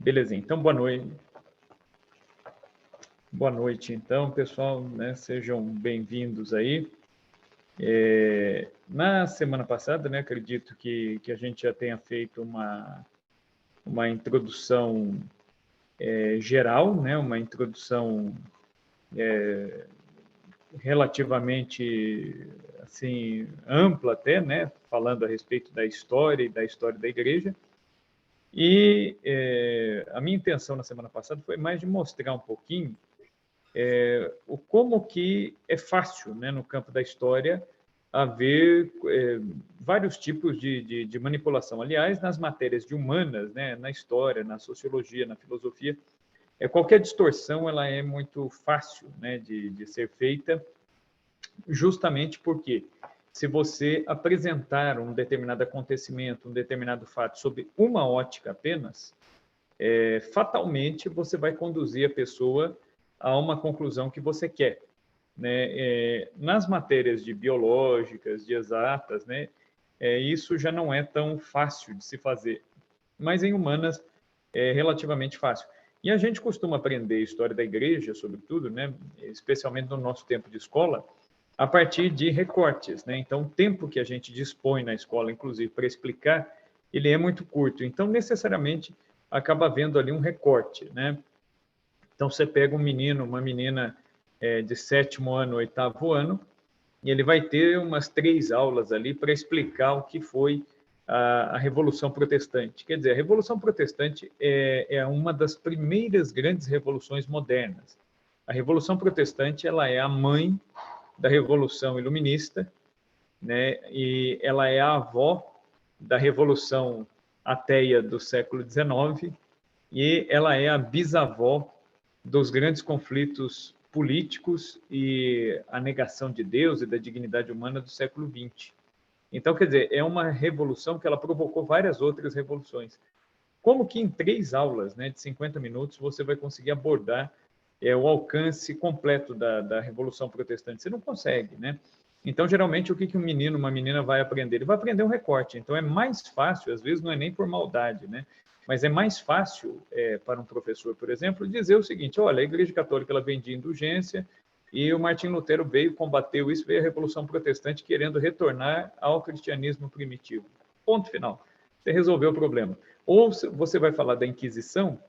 Belezinha, então boa noite. Boa noite, então, pessoal, né? Sejam bem-vindos aí. Na semana passada, né, acredito que a gente já tenha feito uma introdução geral, né, uma introdução relativamente assim ampla até, né, falando a respeito da história e da história da igreja. E a minha intenção na semana passada foi mais de mostrar um pouquinho como que é fácil, né, no campo da história, haver vários tipos de manipulação. Aliás, nas matérias de humanas, né, na história, na sociologia, na filosofia, qualquer distorção ela é muito fácil, né, de ser feita, justamente porque se você apresentar um determinado acontecimento, um determinado fato sob uma ótica apenas, fatalmente você vai conduzir a pessoa a uma conclusão que você quer, né? Nas matérias de biológicas, de exatas, né? Isso já não é tão fácil de se fazer, mas em humanas é relativamente fácil. E a gente costuma aprender história da igreja, sobretudo, né? Especialmente no nosso tempo de escola, a partir de recortes, né? Então, o tempo que a gente dispõe na escola, inclusive, para explicar, ele é muito curto. Então, necessariamente, acaba havendo ali um recorte, né? Então, você pega um menino, uma menina de 7º ano, 8º ano, e ele vai ter umas 3 aulas ali para explicar o que foi a Revolução Protestante. Quer dizer, a Revolução Protestante é uma das primeiras grandes revoluções modernas. A Revolução Protestante ela é a mãe da Revolução Iluminista, né? E ela é a avó da Revolução Ateia do século XIX e ela é a bisavó dos grandes conflitos políticos e a negação de Deus e da dignidade humana do século XX. Então, quer dizer, é uma revolução que ela provocou várias outras revoluções. Como que em 3 aulas, né, de 50 minutos, você vai conseguir abordar o alcance completo da Revolução Protestante? Você não consegue, né? Então, geralmente, o que um menino, uma menina vai aprender? Ele vai aprender um recorte. Então, é mais fácil, às vezes não é nem por maldade, né? Mas é mais fácil para um professor, por exemplo, dizer o seguinte: olha, a Igreja Católica ela vem de indulgência e o Martim Lutero veio, combateu isso, veio a Revolução Protestante querendo retornar ao cristianismo primitivo. Ponto final. Você resolveu o problema. Ou você vai falar da Inquisição,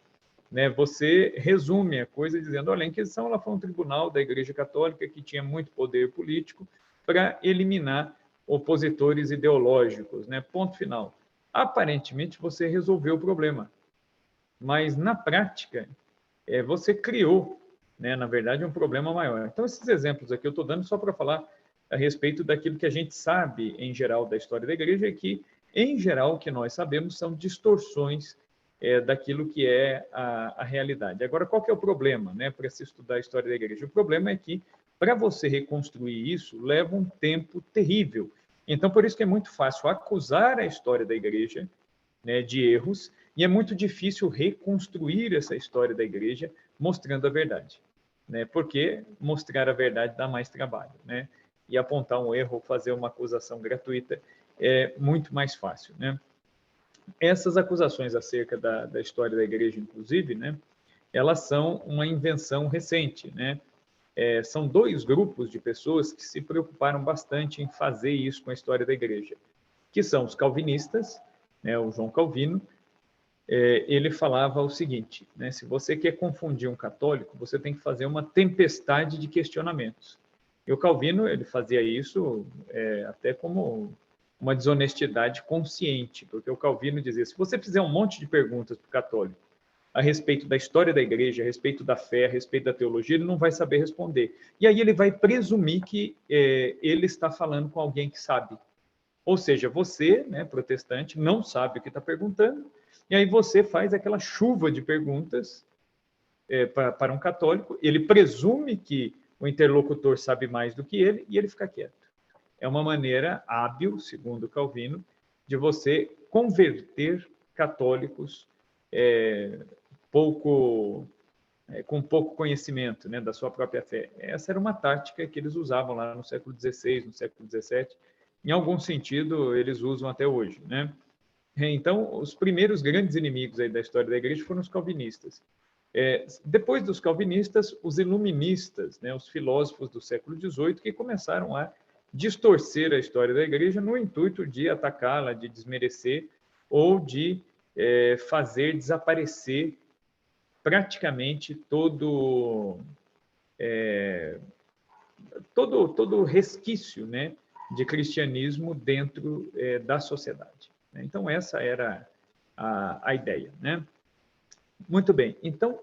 né, você resume a coisa dizendo, olha, a Inquisição ela foi um tribunal da Igreja Católica que tinha muito poder político para eliminar opositores ideológicos, né? Ponto final. Aparentemente, você resolveu o problema, mas na prática, você criou, né, na verdade, um problema maior. Então, esses exemplos aqui eu estou dando só para falar a respeito daquilo que a gente sabe, em geral, da história da Igreja, que, em geral, o que nós sabemos são distorções daquilo que é a realidade. Agora, qual que é o problema, né, para se estudar a história da Igreja? O problema é que, para você reconstruir isso, leva um tempo terrível. Então, por isso que é muito fácil acusar a história da Igreja, né, de erros, e é muito difícil reconstruir essa história da Igreja mostrando a verdade, né? Porque mostrar a verdade dá mais trabalho, né? E apontar um erro ou fazer uma acusação gratuita é muito mais fácil, né? Essas acusações acerca da história da Igreja, inclusive, né, elas são uma invenção recente, né? São 2 grupos de pessoas que se preocuparam bastante em fazer isso com a história da Igreja, que são os calvinistas, né, o João Calvino. Ele falava o seguinte, né, se você quer confundir um católico, você tem que fazer uma tempestade de questionamentos. E o Calvino ele fazia isso até como uma desonestidade consciente, porque o Calvino dizia, se você fizer um monte de perguntas para o católico a respeito da história da igreja, a respeito da fé, a respeito da teologia, ele não vai saber responder. E aí ele vai presumir que ele está falando com alguém que sabe. Ou seja, você, né, protestante, não sabe o que está perguntando, e aí você faz aquela chuva de perguntas para um católico, ele presume que o interlocutor sabe mais do que ele, e ele fica quieto. É uma maneira hábil, segundo Calvino, de você converter católicos com pouco conhecimento, né, da sua própria fé. Essa era uma tática que eles usavam lá no século XVI, no século XVII. Em algum sentido, eles usam até hoje, né? Então, os primeiros grandes inimigos aí da história da igreja foram os calvinistas. Depois dos calvinistas, os iluministas, né, os filósofos do século XVIII, que começaram a distorcer a história da igreja no intuito de atacá-la, de desmerecer ou de fazer desaparecer praticamente todo resquício, né, de cristianismo dentro da sociedade. Então, essa era a ideia, né? Muito bem. Então,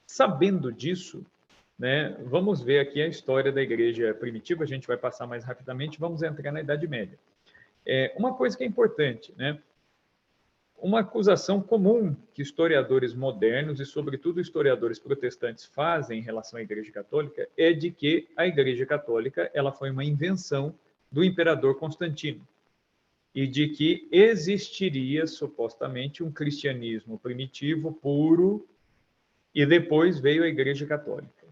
sabendo disso, né, vamos ver aqui a história da igreja primitiva. A gente vai passar mais rapidamente. Vamos entrar na Idade Média. Uma coisa que é importante, né? Uma acusação comum que historiadores modernos e, sobretudo, historiadores protestantes fazem em relação à Igreja Católica é de que a Igreja Católica ela foi uma invenção do imperador Constantino e de que existiria, supostamente, um cristianismo primitivo, puro, e depois veio a Igreja Católica,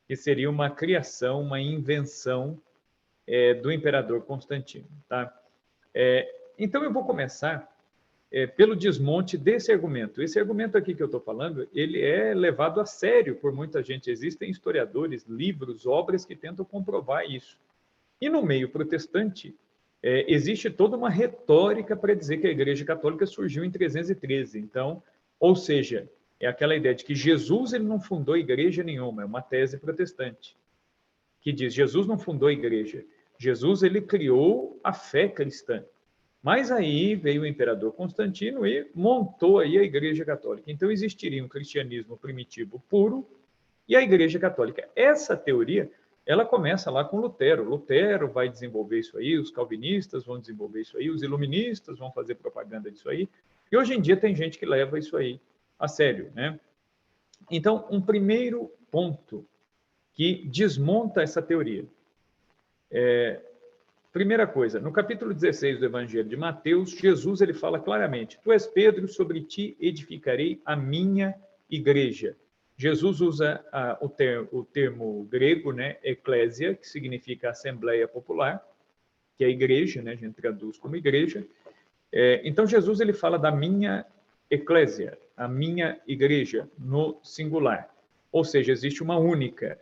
que seria uma criação, uma invenção do imperador Constantino. Tá? Então, eu vou começar pelo desmonte desse argumento. Esse argumento aqui que eu estou falando, ele é levado a sério por muita gente. Existem historiadores, livros, obras que tentam comprovar isso. E no meio protestante, existe toda uma retórica para dizer que a Igreja Católica surgiu em 313. Então, ou seja, é aquela ideia de que Jesus ele não fundou igreja nenhuma, é uma tese protestante, que diz Jesus não fundou a igreja, Jesus ele criou a fé cristã. Mas aí veio o imperador Constantino e montou aí a Igreja Católica. Então existiria um cristianismo primitivo puro e a Igreja Católica. Essa teoria, ela começa lá com Lutero. Lutero vai desenvolver isso aí, os calvinistas vão desenvolver isso aí, os iluministas vão fazer propaganda disso aí. E hoje em dia tem gente que leva isso aí a sério, né? Então, um primeiro ponto que desmonta essa teoria primeira coisa, no capítulo 16 do Evangelho de Mateus, Jesus ele fala claramente: Tu és Pedro, sobre ti edificarei a minha igreja. Jesus usa o termo grego, né, eclésia, que significa assembleia popular, que é a igreja, né, a gente traduz como igreja. Então, Jesus ele fala da minha eclésia, a minha igreja, no singular. Ou seja, existe uma única.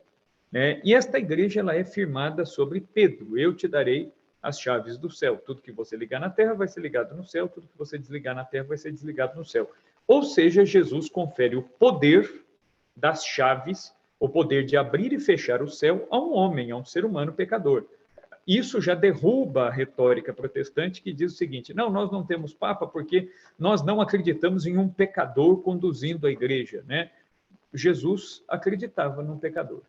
Né? E esta igreja ela é firmada sobre Pedro. Eu te darei as chaves do céu. Tudo que você ligar na terra vai ser ligado no céu, tudo que você desligar na terra vai ser desligado no céu. Ou seja, Jesus confere o poder das chaves, o poder de abrir e fechar o céu a um homem, a um ser humano pecador. Isso já derruba a retórica protestante que diz o seguinte: não, nós não temos papa porque nós não acreditamos em um pecador conduzindo a igreja, né? Jesus acreditava num pecador.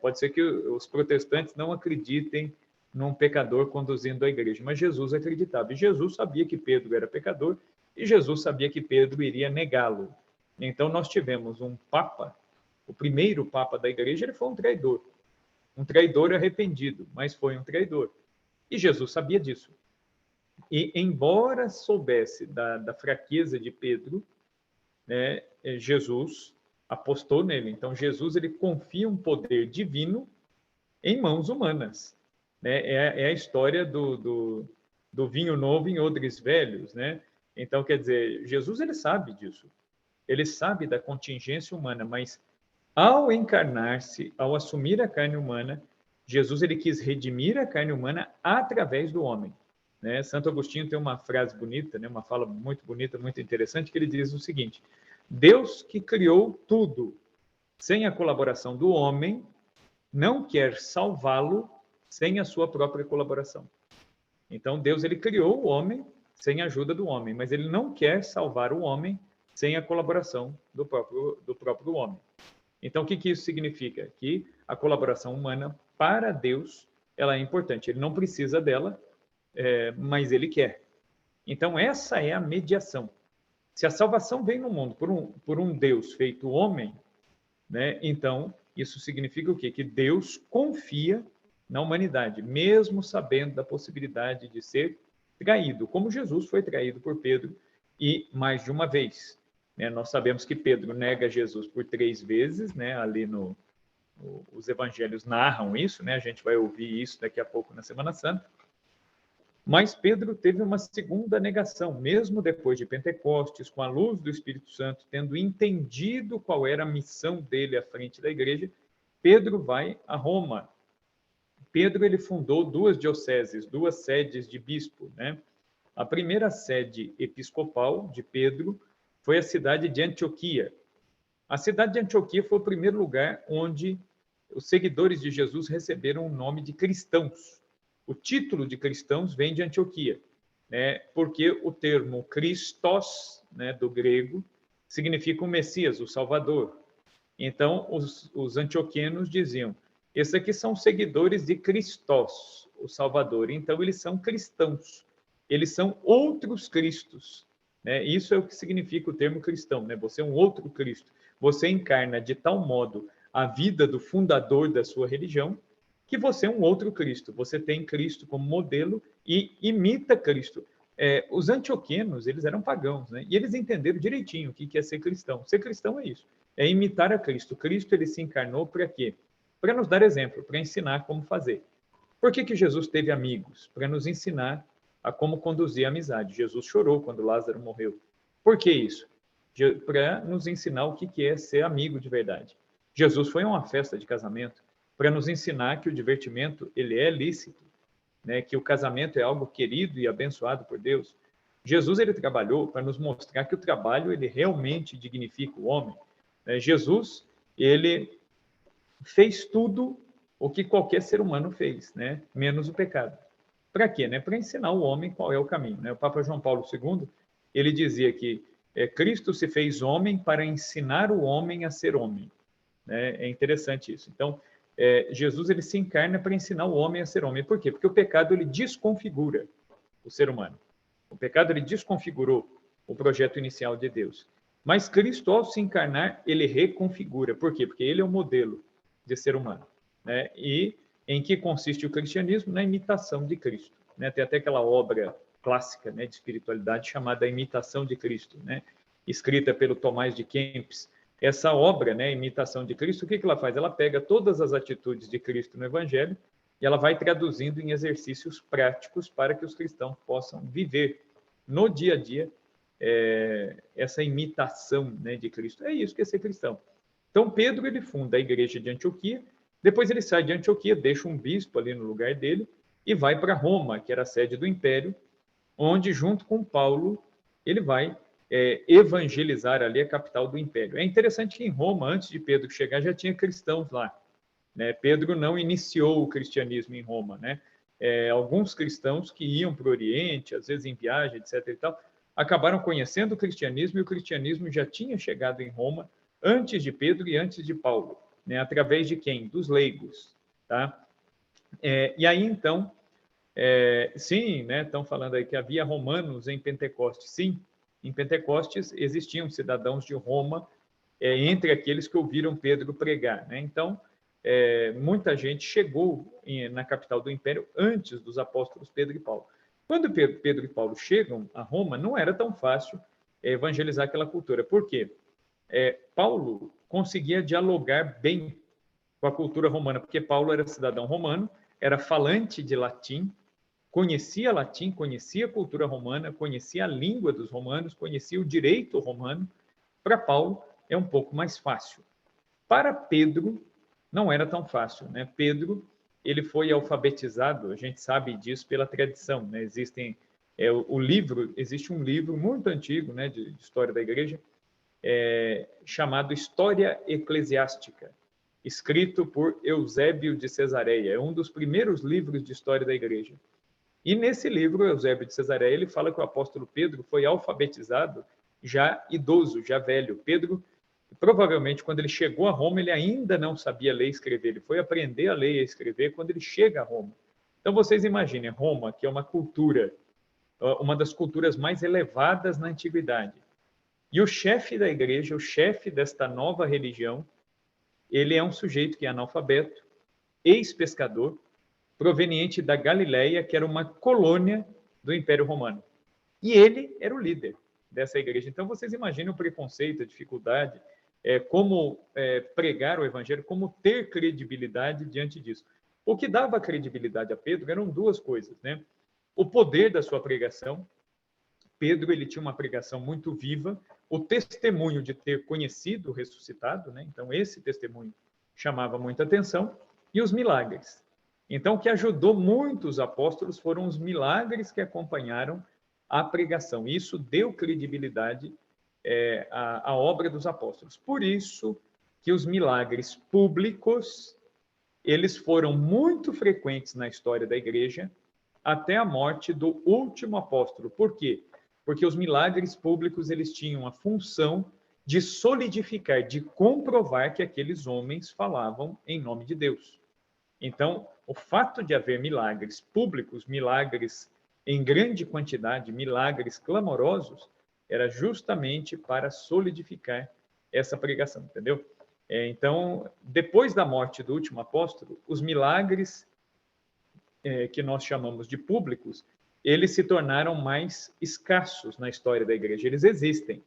Pode ser que os protestantes não acreditem num pecador conduzindo a igreja, mas Jesus acreditava. E Jesus sabia que Pedro era pecador e Jesus sabia que Pedro iria negá-lo. Então, nós tivemos um papa, o primeiro papa da igreja, ele foi um traidor arrependido, mas foi um traidor. E Jesus sabia disso. E, embora soubesse da fraqueza de Pedro, né, Jesus apostou nele. Então, Jesus ele confia um poder divino em mãos humanas. Né? É a história do vinho novo em odres velhos. Né? Então, quer dizer, Jesus ele sabe disso. Ele sabe da contingência humana, mas ao encarnar-se, ao assumir a carne humana, Jesus ele quis redimir a carne humana através do homem. Né? Santo Agostinho tem uma frase bonita, né? Uma fala muito bonita, muito interessante, que ele diz o seguinte: Deus que criou tudo sem a colaboração do homem, não quer salvá-lo sem a sua própria colaboração. Então, Deus ele criou o homem sem a ajuda do homem, mas ele não quer salvar o homem sem a colaboração do próprio homem. Então, o que isso significa? Que a colaboração humana para Deus ela é importante. Ele não precisa dela, mas ele quer. Então, essa é a mediação. Se a salvação vem no mundo por um Deus feito homem, né, então isso significa o quê? Que Deus confia na humanidade, mesmo sabendo da possibilidade de ser traído, como Jesus foi traído por Pedro e mais de uma vez. Né? Nós sabemos que Pedro nega Jesus por 3 vezes, né? Ali os evangelhos narram isso, né? A gente vai ouvir isso daqui a pouco na Semana Santa. Mas Pedro teve uma segunda negação, mesmo depois de Pentecostes, com a luz do Espírito Santo, tendo entendido qual era a missão dele à frente da igreja, Pedro vai a Roma. Pedro ele fundou duas dioceses, duas sedes de bispo, né? A primeira sede episcopal de Pedro foi a cidade de Antioquia. A cidade de Antioquia foi o primeiro lugar onde os seguidores de Jesus receberam o nome de cristãos. O título de cristãos vem de Antioquia, né? Porque o termo Christos, né, do grego, significa o Messias, o Salvador. Então, os antioquianos diziam, esses aqui são seguidores de Christos, o Salvador. Então, eles são cristãos. Eles são outros cristos, né? Isso é o que significa o termo cristão, né? Você é um outro Cristo. Você encarna de tal modo a vida do fundador da sua religião que você é um outro Cristo. Você tem Cristo como modelo e imita Cristo. Os antioquianos, eles eram pagãos, né? E eles entenderam direitinho o que é ser cristão. Ser cristão é isso, é imitar a Cristo. Cristo, ele se encarnou para quê? Para nos dar exemplo, para ensinar como fazer. Por que Jesus teve amigos? Para nos ensinar a como conduzir a amizade. Jesus chorou quando Lázaro morreu. Por que isso? Para nos ensinar o que é ser amigo de verdade. Jesus foi a uma festa de casamento para nos ensinar que o divertimento ele é lícito, né? Que o casamento é algo querido e abençoado por Deus. Jesus ele trabalhou para nos mostrar que o trabalho ele realmente dignifica o homem. Jesus ele fez tudo o que qualquer ser humano fez, né? Menos o pecado. Para quê? Né? Para ensinar o homem qual é o caminho. Né? O Papa João Paulo II ele dizia que Cristo se fez homem para ensinar o homem a ser homem. Né? É interessante isso. Então, Jesus ele se encarna para ensinar o homem a ser homem. Por quê? Porque o pecado ele desconfigura o ser humano. O pecado ele desconfigurou o projeto inicial de Deus. Mas Cristo, ao se encarnar, ele reconfigura. Por quê? Porque ele é o modelo de ser humano. Né? E em que consiste o cristianismo? Na imitação de Cristo. Né? Tem até aquela obra clássica, né, de espiritualidade chamada Imitação de Cristo, né? Escrita pelo Tomás de Kempis. Essa obra, né, Imitação de Cristo, o que ela faz? Ela pega todas as atitudes de Cristo no Evangelho e ela vai traduzindo em exercícios práticos para que os cristãos possam viver no dia a dia essa imitação, né, de Cristo. É isso que é ser cristão. Então, Pedro ele funda a igreja de Antioquia, depois ele sai de Antioquia, deixa um bispo ali no lugar dele e vai para Roma, que era a sede do império, onde, junto com Paulo, ele vai evangelizar ali a capital do império. É interessante que em Roma, antes de Pedro chegar, já tinha cristãos lá. Né? Pedro não iniciou o cristianismo em Roma. Né? Alguns cristãos que iam para o Oriente, às vezes em viagem, etc. e tal, acabaram conhecendo o cristianismo e o cristianismo já tinha chegado em Roma antes de Pedro e antes de Paulo. Né? Através de quem? Dos leigos. Tá? E aí, então, sim, né? Estão falando aí que havia romanos em Pentecostes. Sim, em Pentecostes existiam cidadãos de Roma entre aqueles que ouviram Pedro pregar. Né? Então, muita gente chegou na capital do império antes dos apóstolos Pedro e Paulo. Quando Pedro e Paulo chegam a Roma, não era tão fácil evangelizar aquela cultura. Por quê? Paulo conseguia dialogar bem com a cultura romana, porque Paulo era cidadão romano, era falante de latim, conhecia latim, conhecia a cultura romana, conhecia a língua dos romanos, conhecia o direito romano. Para Paulo é um pouco mais fácil. Para Pedro não era tão fácil, né? Pedro ele foi alfabetizado, a gente sabe disso pela tradição, né? Existe um livro muito antigo, né, de história da igreja, chamado História Eclesiástica, escrito por Eusébio de Cesareia. É um dos primeiros livros de história da igreja. E nesse livro, Eusébio de Cesareia, ele fala que o apóstolo Pedro foi alfabetizado já idoso, já velho. Pedro, provavelmente, quando ele chegou a Roma, ele ainda não sabia ler e escrever. Ele foi aprender a ler e a escrever quando ele chega a Roma. Então, vocês imaginem, Roma, que é uma cultura, uma das culturas mais elevadas na antiguidade. E o chefe da igreja, o chefe desta nova religião, ele é um sujeito que é analfabeto, ex-pescador, proveniente da Galileia, que era uma colônia do Império Romano. E ele era o líder dessa igreja. Então, vocês imaginam o preconceito, a dificuldade, como pregar o evangelho, como ter credibilidade diante disso. O que dava credibilidade a Pedro eram duas coisas, né? o poder da sua pregação. Pedro, ele tinha uma pregação muito viva, o testemunho de ter conhecido o ressuscitado, né? Então esse testemunho chamava muita atenção, e os milagres. Então, o que ajudou muito os apóstolos foram os milagres que acompanharam a pregação. Isso deu credibilidade à obra dos apóstolos. Por isso que os milagres públicos, eles foram muito frequentes na história da igreja, até a morte do último apóstolo. Por quê? Porque os milagres públicos, eles tinham a função de solidificar, de comprovar que aqueles homens falavam em nome de Deus. Então, o fato de haver milagres públicos, milagres em grande quantidade, milagres clamorosos, era justamente para solidificar essa pregação, entendeu? Então, depois da morte do último apóstolo, os milagres que nós chamamos de públicos, eles se tornaram mais escassos na história da igreja. Eles existem,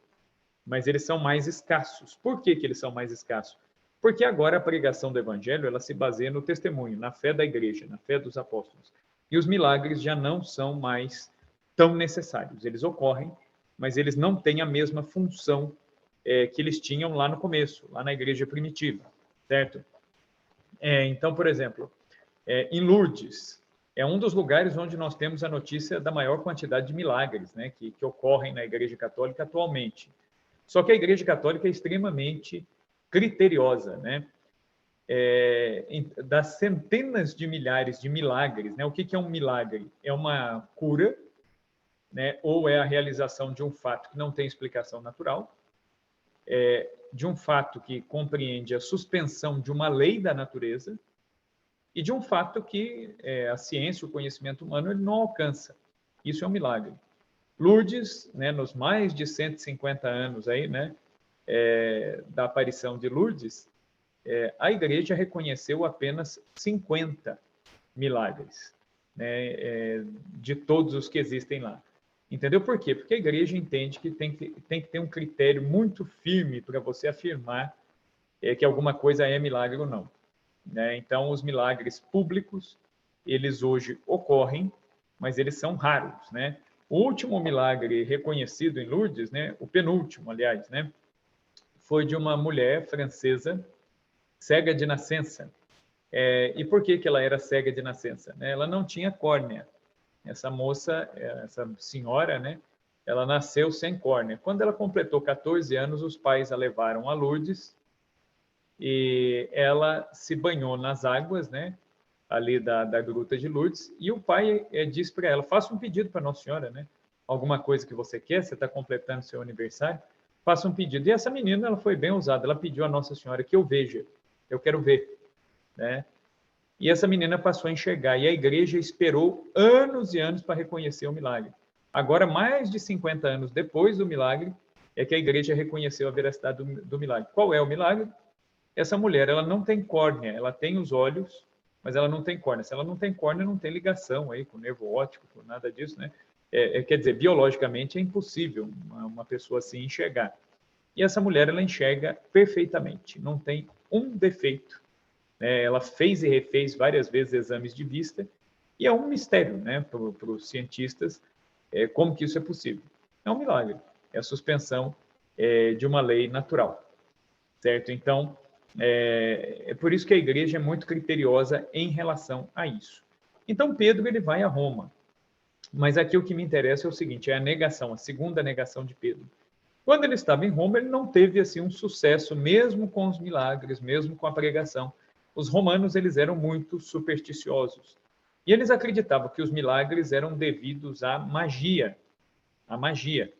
mas eles são mais escassos. Por que eles são mais escassos? Porque agora a pregação do evangelho, ela se baseia no testemunho, na fé da igreja, na fé dos apóstolos. E os milagres já não são mais tão necessários. Eles ocorrem, mas eles não têm a mesma função que eles tinham lá no começo, lá na igreja primitiva, certo? Então, por exemplo, em Lourdes, é um dos lugares onde nós temos a notícia da maior quantidade de milagres, né, que ocorrem na Igreja Católica atualmente. Só que a Igreja Católica é extremamente criteriosa, né? Das centenas de milhares de milagres, né? O que é um milagre? É uma cura, né? Ou é a realização de um fato que não tem explicação natural, de um fato que compreende a suspensão de uma lei da natureza, e de um fato que a ciência, o conhecimento humano, ele não alcança. Isso é um milagre. Lourdes, né, nos mais de 150 anos aí, né, da aparição de Lourdes, a igreja reconheceu apenas 50 milagres, né, de todos os que existem lá. Entendeu por quê? Porque a igreja entende que tem que ter um critério muito firme para você afirmar que alguma coisa é milagre ou não. Então, os milagres públicos, eles hoje ocorrem, mas eles são raros, né? O último milagre reconhecido em Lourdes, né, o penúltimo, aliás, né, foi de uma mulher francesa cega de nascença. E por que ela era cega de nascença? Ela não tinha córnea. Essa moça, essa senhora, né, ela nasceu sem córnea. Quando ela completou 14 anos, os pais a levaram a Lourdes, e ela se banhou nas águas, né, ali da Gruta de Lourdes, e o pai disse para ela: faça um pedido para Nossa Senhora, né? Alguma coisa que você quer, você está completando seu aniversário, faça um pedido. E essa menina, ela foi bem ousada, ela pediu a Nossa Senhora que eu veja, eu quero ver, né? E essa menina passou a enxergar, e a igreja esperou anos e anos para reconhecer o milagre. Agora, mais de 50 anos depois do milagre, é que a igreja reconheceu a veracidade do milagre. Qual é o milagre? Essa mulher, ela não tem córnea, ela tem os olhos, mas ela não tem córnea. Se ela não tem córnea, não tem ligação aí com o nervo óptico, com nada disso, né? Quer dizer, biologicamente é impossível uma pessoa assim enxergar. E essa mulher, ela enxerga perfeitamente, não tem um defeito. Ela fez e refez várias vezes exames de vista, e é um mistério, né, para os cientistas, como que isso é possível. É um milagre, é a suspensão de uma lei natural, certo? Então, é por isso que a igreja é muito criteriosa em relação a isso. Então, Pedro, ele vai a Roma. Mas aqui o que me interessa é o seguinte, é a negação, a segunda negação de Pedro. Quando ele estava em Roma, ele não teve assim um sucesso, mesmo com os milagres, mesmo com a pregação. Os romanos, eles eram muito supersticiosos. E eles acreditavam que os milagres eram devidos à magia. A magia.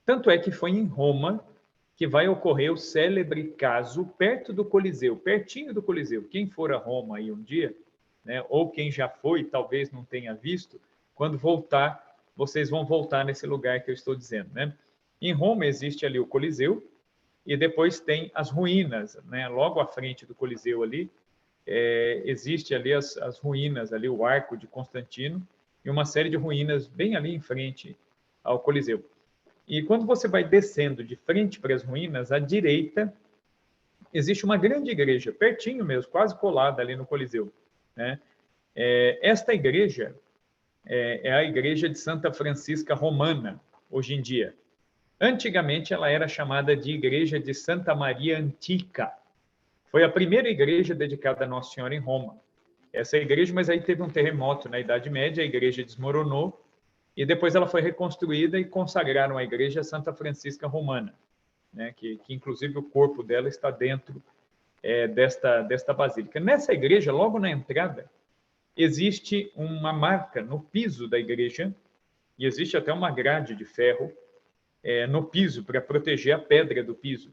Tanto é que foi em Roma que vai ocorrer o célebre caso perto do Coliseu, pertinho do Coliseu. Quem for a Roma aí um dia, né, ou quem já foi, talvez não tenha visto, quando voltar, vocês vão voltar nesse lugar que eu estou dizendo, né? Em Roma existe ali o Coliseu, e depois tem as ruínas, né? Logo à frente do Coliseu ali, existe ali as ruínas, ali o Arco de Constantino, e uma série de ruínas bem ali em frente ao Coliseu. E quando você vai descendo de frente para as ruínas, à direita, existe uma grande igreja, pertinho mesmo, quase colada ali no Coliseu, né? Esta igreja, é a igreja de Santa Francisca Romana, hoje em dia. Antigamente, ela era chamada de Igreja de Santa Maria Antiga. Foi a primeira igreja dedicada a Nossa Senhora em Roma. Essa igreja, mas aí teve um terremoto na Idade Média, a igreja desmoronou, e depois ela foi reconstruída e consagraram a igreja Santa Francisca Romana, né, que inclusive o corpo dela está dentro desta basílica. Nessa igreja, logo na entrada, existe uma marca no piso da igreja, e existe até uma grade de ferro no piso para proteger a pedra do piso.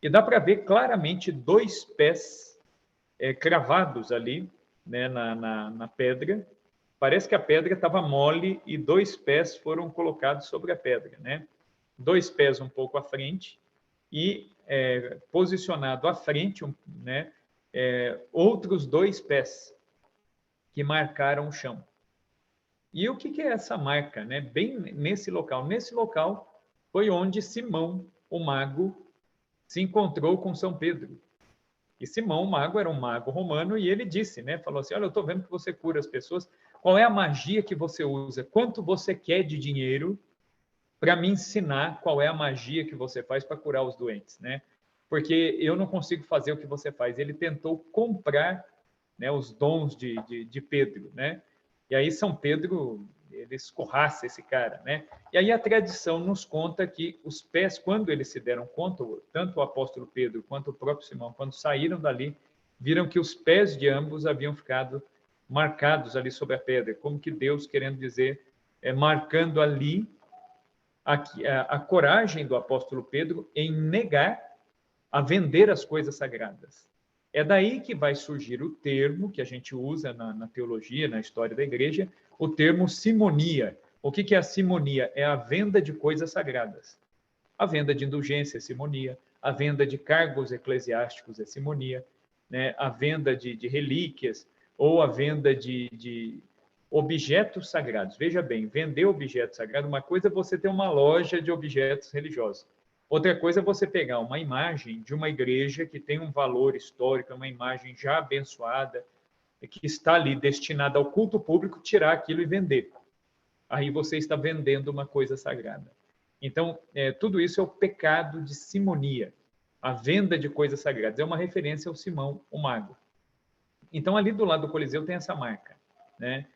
E dá para ver claramente 2 pés cravados ali, né, na pedra. Parece que a pedra estava mole e 2 pés foram colocados sobre a pedra, né? 2 pés um pouco à frente e posicionado à frente, né, outros 2 pés que marcaram o chão. E o que é essa marca, né? Bem nesse local. Nesse local foi onde Simão, o mago, se encontrou com São Pedro. E Simão, o mago, era um mago romano e ele disse, né? Falou assim: olha, eu estou vendo que você cura as pessoas. Qual é a magia que você usa? Quanto você quer de dinheiro para me ensinar qual é a magia que você faz para curar os doentes, né? Porque eu não consigo fazer o que você faz. Ele tentou comprar, né, os dons de Pedro, né? E aí São Pedro, ele escorraça esse cara, né? E aí a tradição nos conta que os pés, quando eles se deram conta, tanto o apóstolo Pedro quanto o próprio Simão, quando saíram dali, viram que os pés de ambos haviam ficado marcados ali sobre a pedra, como que Deus querendo dizer, marcando ali a coragem do apóstolo Pedro em negar a vender as coisas sagradas. É daí que vai surgir o termo que a gente usa na teologia, na história da igreja, o termo simonia. O que é a simonia? É a venda de coisas sagradas. A venda de indulgência é simonia, a venda de cargos eclesiásticos é simonia, né? A venda de relíquias ou a venda de objetos sagrados. Veja bem, vender objetos sagrados, uma coisa é você ter uma loja de objetos religiosos. Outra coisa é você pegar uma imagem de uma igreja que tem um valor histórico, uma imagem já abençoada, que está ali destinada ao culto público, tirar aquilo e vender. Aí você está vendendo uma coisa sagrada. Então, tudo isso é o pecado de simonia, a venda de coisas sagradas. É uma referência ao Simão, o mago. Então, ali do lado do Coliseu tem essa marca, né?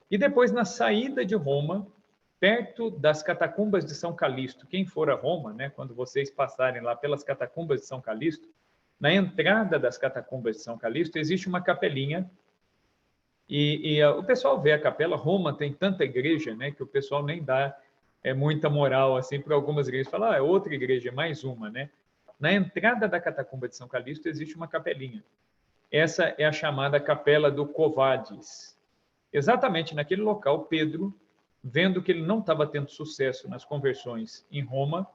E depois, na saída de Roma, perto das catacumbas de São Calixto, quem for a Roma, né, quando vocês passarem lá pelas catacumbas de São Calixto, na entrada das catacumbas de São Calixto existe uma capelinha e o pessoal vê a capela. Roma tem tanta igreja, né, que o pessoal nem dá muita moral assim para algumas igrejas. Fala, é outra igreja, mais uma, né? Na entrada da catacumba de São Calixto existe uma capelinha. Essa é a chamada Capela do Covades. Exatamente naquele local, Pedro, vendo que ele não estava tendo sucesso nas conversões em Roma,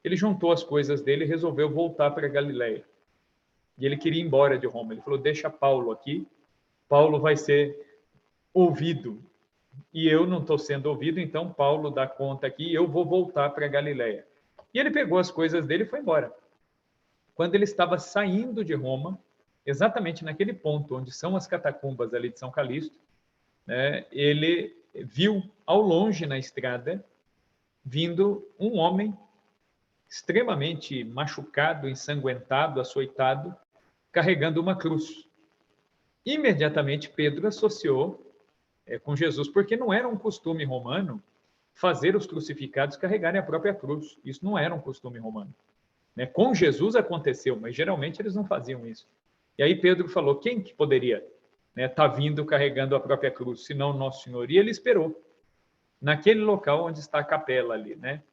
ele juntou as coisas dele e resolveu voltar para Galiléia. E ele queria ir embora de Roma. Ele falou: deixa Paulo aqui, Paulo vai ser ouvido. E eu não estou sendo ouvido, então Paulo dá conta aqui e eu vou voltar para Galiléia. E ele pegou as coisas dele e foi embora. Quando ele estava saindo de Roma, exatamente naquele ponto onde são as catacumbas ali de São Calixto, né, ele viu ao longe na estrada vindo um homem extremamente machucado, ensanguentado, açoitado, carregando uma cruz. Imediatamente Pedro associou com Jesus, porque não era um costume romano fazer os crucificados carregarem a própria cruz. Isso não era um costume romano. Né? Com Jesus aconteceu, mas geralmente eles não faziam isso. E aí Pedro falou: quem que poderia tá vindo carregando a própria cruz, senão Nosso Senhor? E ele esperou naquele local onde está a capela ali, né?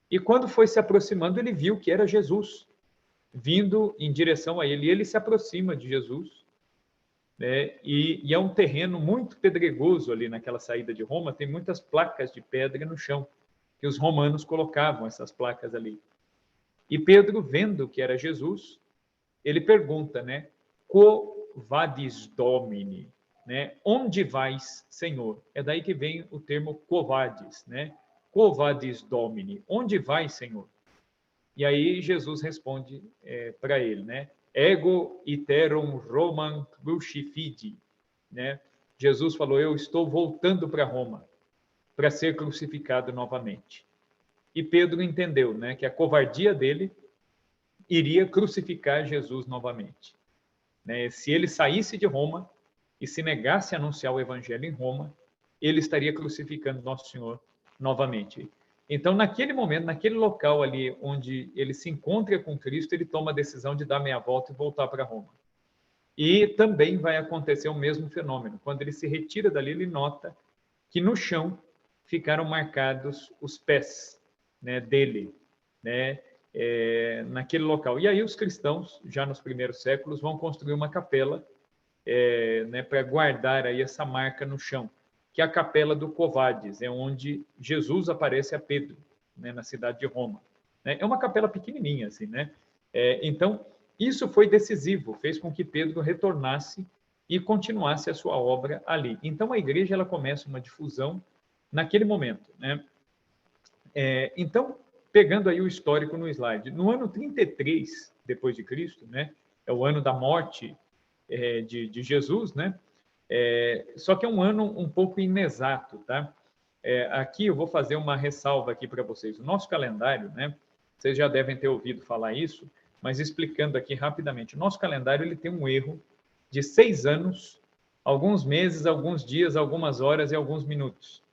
E quando foi se aproximando, ele viu que era Jesus vindo em direção a ele. E ele se aproxima de Jesus, né? E é um terreno muito pedregoso ali naquela saída de Roma. Tem muitas placas de pedra no chão que os romanos colocavam essas placas ali. E Pedro, vendo que era Jesus, ele pergunta, né? Quo vadis Domini? Né? Onde vais, Senhor? É daí que vem o termo quo vadis, né? Quo vadis Domini? Onde vais, Senhor? E aí Jesus responde para ele, né? Ego iterum Romam crucifidi, né? Jesus falou: eu estou voltando para Roma para ser crucificado novamente. E Pedro entendeu, né, que a covardia dele iria crucificar Jesus novamente. Né? Se ele saísse de Roma e se negasse a anunciar o evangelho em Roma, ele estaria crucificando Nosso Senhor novamente. Então, naquele momento, naquele local ali onde ele se encontra com Cristo, ele toma a decisão de dar meia volta e voltar para Roma. E também vai acontecer o mesmo fenômeno. Quando ele se retira dali, ele nota que no chão ficaram marcados os pés, né, dele, né, naquele local. E aí os cristãos, já nos primeiros séculos, vão construir uma capela né, para guardar aí essa marca no chão, que é a Capela do Covades, é onde Jesus aparece a Pedro, né, na cidade de Roma. Né? É uma capela pequenininha, assim, né? Então, isso foi decisivo, fez com que Pedro retornasse e continuasse a sua obra ali. Então, a igreja ela começa uma difusão naquele momento, né? Então, pegando aí o histórico no slide, no ano 33 depois de Cristo, né? É o ano da morte de Jesus, né? Só que é um ano um pouco inexato, tá? Aqui eu vou fazer uma ressalva aqui para vocês. O nosso calendário, né? Vocês já devem ter ouvido falar isso, mas explicando aqui rapidamente. O nosso calendário ele tem um erro de 6 anos, alguns meses, alguns dias, algumas horas e alguns minutos.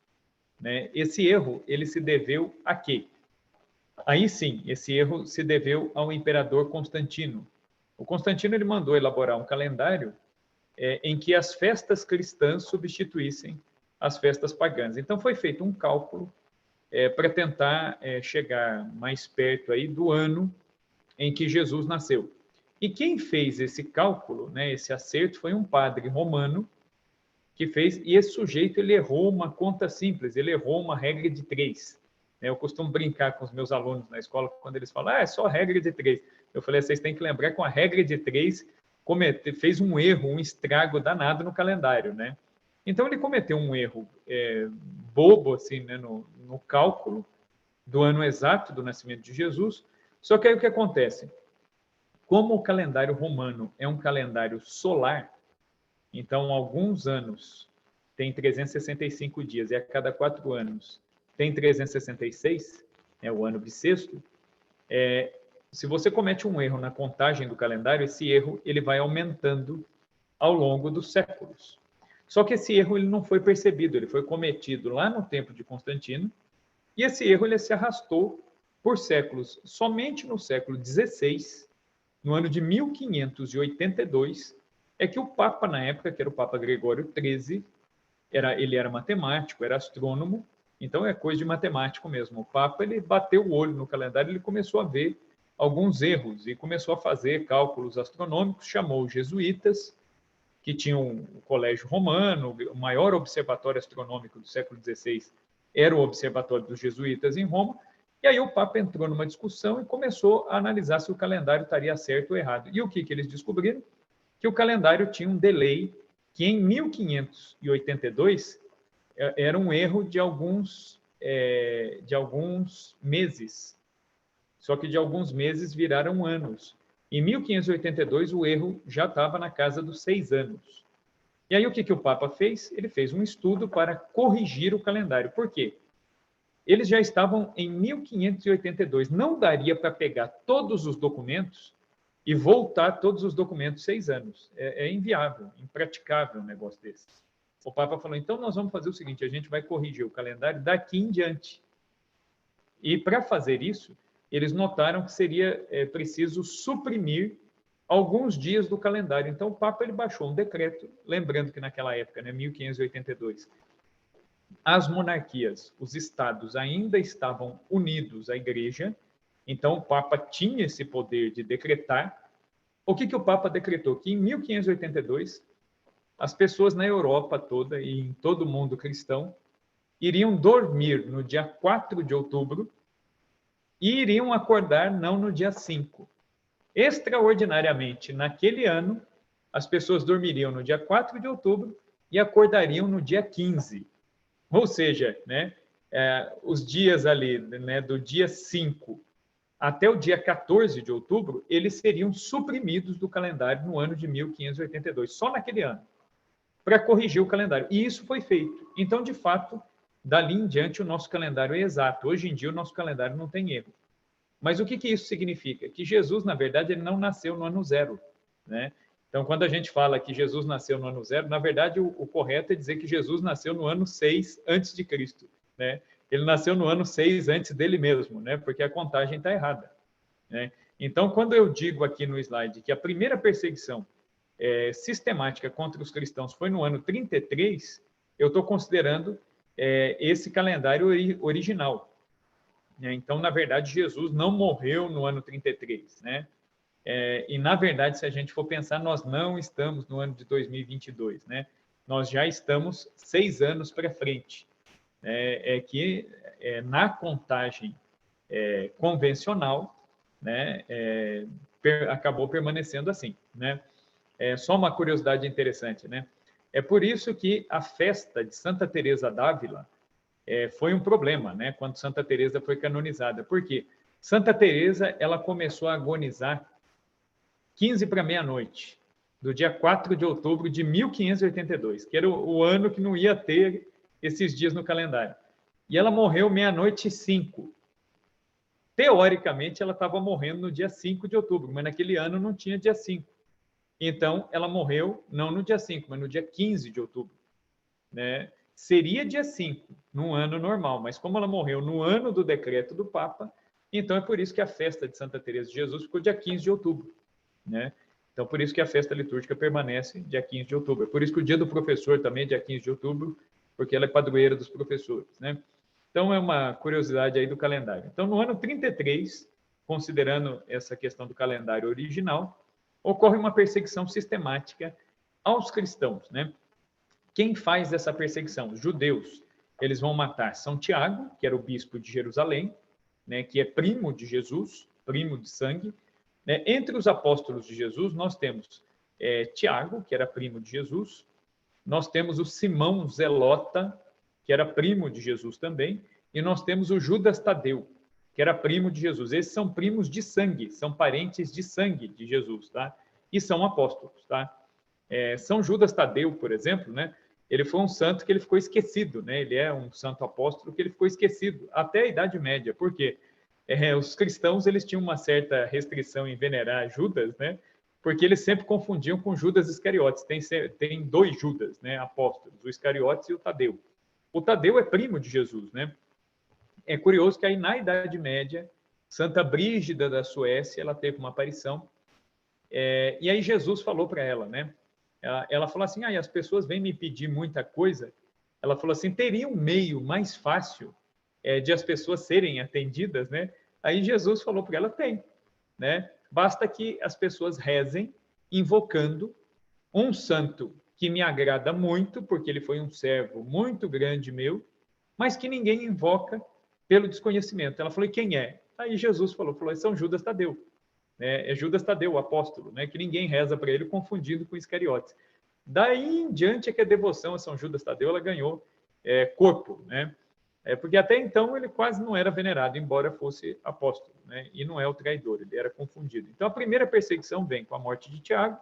Né? Esse erro ele se deveu a quê? Aí sim, esse erro se deveu ao imperador Constantino. O Constantino ele mandou elaborar um calendário em que as festas cristãs substituíssem as festas pagãs. Então foi feito um cálculo para tentar chegar mais perto aí do ano em que Jesus nasceu. E quem fez esse cálculo, né, esse acerto, foi um padre romano que fez, e esse sujeito ele errou uma conta simples, ele errou uma regra de 3. Eu costumo brincar com os meus alunos na escola, quando eles falam, é só regra de 3. Eu falei, vocês têm que lembrar que com a regra de 3 fez um erro, um estrago danado no calendário, né? Então ele cometeu um erro bobo, assim, né, no cálculo do ano exato do nascimento de Jesus. Só que aí o que acontece? Como o calendário romano é um calendário solar, então alguns anos tem 365 dias e a cada 4 anos tem 366, é o ano bissexto. Se você comete um erro na contagem do calendário, esse erro ele vai aumentando ao longo dos séculos. Só que esse erro ele não foi percebido, ele foi cometido lá no tempo de Constantino, e esse erro ele se arrastou por séculos. Somente no século XVI, no ano de 1582, é que o Papa, na época, que era o Papa Gregório XIII, ele era matemático, era astrônomo, então é coisa de matemático mesmo. O Papa ele bateu o olho no calendário, ele começou a ver alguns erros e começou a fazer cálculos astronômicos, chamou os jesuítas, que tinham o Colégio Romano, o maior observatório astronômico do século XVI era o Observatório dos Jesuítas em Roma, e aí o Papa entrou numa discussão e começou a analisar se o calendário estaria certo ou errado. E o que eles descobriram? Que o calendário tinha um delay que em 1582 era um erro de alguns meses. Só que de alguns meses viraram anos. Em 1582, o erro já estava na casa dos 6 anos. E aí, o que o Papa fez? Ele fez um estudo para corrigir o calendário. Por quê? Eles já estavam em 1582. Não daria para pegar todos os documentos e voltar todos os documentos 6 anos. É inviável, impraticável um negócio desse. O Papa falou, então nós vamos fazer o seguinte, a gente vai corrigir o calendário daqui em diante. E para fazer isso, eles notaram que seria preciso suprimir alguns dias do calendário. Então, o Papa ele baixou um decreto, lembrando que naquela época, né, 1582, as monarquias, os estados ainda estavam unidos à igreja, então o Papa tinha esse poder de decretar. O que o Papa decretou? Que em 1582, as pessoas na Europa toda e em todo o mundo cristão iriam dormir no dia 4 de outubro e iriam acordar não no dia 5. Extraordinariamente, naquele ano, as pessoas dormiriam no dia 4 de outubro e acordariam no dia 15. Ou seja, né, os dias ali, né, do dia 5 até o dia 14 de outubro, eles seriam suprimidos do calendário no ano de 1582, só naquele ano. para corrigir o calendário. E isso foi feito. Então, de fato, dali em diante, o nosso calendário é exato. Hoje em dia, o nosso calendário não tem erro. Mas o que isso significa? Que Jesus, na verdade, ele não nasceu no ano zero, né? Então, quando a gente fala que Jesus nasceu no ano zero, na verdade, o correto é dizer que Jesus nasceu no ano 6 antes de Cristo, né? Ele nasceu no ano 6 antes dele mesmo, né? Porque a contagem está errada, né? Então, quando eu digo aqui no slide que a primeira perseguição sistemática contra os cristãos foi no ano 33, eu estou considerando esse calendário original. Então, na verdade, Jesus não morreu no ano 33, né? E, na verdade, se a gente for pensar, nós não estamos no ano de 2022, né? Nós já estamos 6 anos para frente. Na contagem convencional, né, acabou permanecendo assim, né? Só uma curiosidade interessante, né? É por isso que a festa de Santa Teresa d'Ávila foi um problema, né? Quando Santa Teresa foi canonizada. Por quê? Santa Teresa, ela começou a agonizar 15 para meia-noite, do dia 4 de outubro de 1582, que era o ano que não ia ter esses dias no calendário. E ela morreu meia-noite e 5. Teoricamente, ela estava morrendo no dia 5 de outubro, mas naquele ano não tinha dia 5. Então, ela morreu não no dia 5, mas no dia 15 de outubro, né? Seria dia 5, num ano normal, mas como ela morreu no ano do decreto do Papa, então é por isso que a festa de Santa Teresa de Jesus ficou dia 15 de outubro, né? Então, por isso que a festa litúrgica permanece dia 15 de outubro. É por isso que o dia do professor também é dia 15 de outubro, porque ela é padroeira dos professores, né? Então, é uma curiosidade aí do calendário. Então, no ano 33, considerando essa questão do calendário original, ocorre uma perseguição sistemática aos cristãos, né? Quem faz essa perseguição? Os judeus. Eles vão matar São Tiago, que era o bispo de Jerusalém, né, que é primo de Jesus, primo de sangue. Né? Entre os apóstolos de Jesus, nós temos Tiago, que era primo de Jesus. Nós temos o Simão Zelota, que era primo de Jesus também. E nós temos o Judas Tadeu, que era primo de Jesus. Esses são primos de sangue, são parentes de sangue de Jesus, tá? E são apóstolos, tá? São Judas Tadeu, por exemplo, né? Ele foi um santo que ele ficou esquecido, né? Ele é um santo apóstolo que ele ficou esquecido até a Idade Média, porque os cristãos eles tinham uma certa restrição em venerar Judas, né? Porque eles sempre confundiam com Judas Iscariotes. Tem 2 Judas, né? Apóstolos, o Iscariotes e o Tadeu. O Tadeu é primo de Jesus, né? É curioso que aí na Idade Média, Santa Brígida da Suécia, ela teve uma aparição, e aí Jesus falou para ela, né? Ela falou assim, as pessoas vêm me pedir muita coisa. Ela falou assim, teria um meio mais fácil de as pessoas serem atendidas, né? Aí Jesus falou para ela, tem, né? Basta que as pessoas rezem, invocando um santo que me agrada muito, porque ele foi um servo muito grande meu, mas que ninguém invoca pelo desconhecimento. Ela falou, e quem é? Aí Jesus falou, é São Judas Tadeu. É Judas Tadeu, o apóstolo, né? Que ninguém reza para ele, confundindo com Iscariotes. Daí em diante é que a devoção a São Judas Tadeu ela ganhou corpo, né? Porque até então ele quase não era venerado, embora fosse apóstolo, né? E não é o traidor, ele era confundido. Então a primeira perseguição vem com a morte de Tiago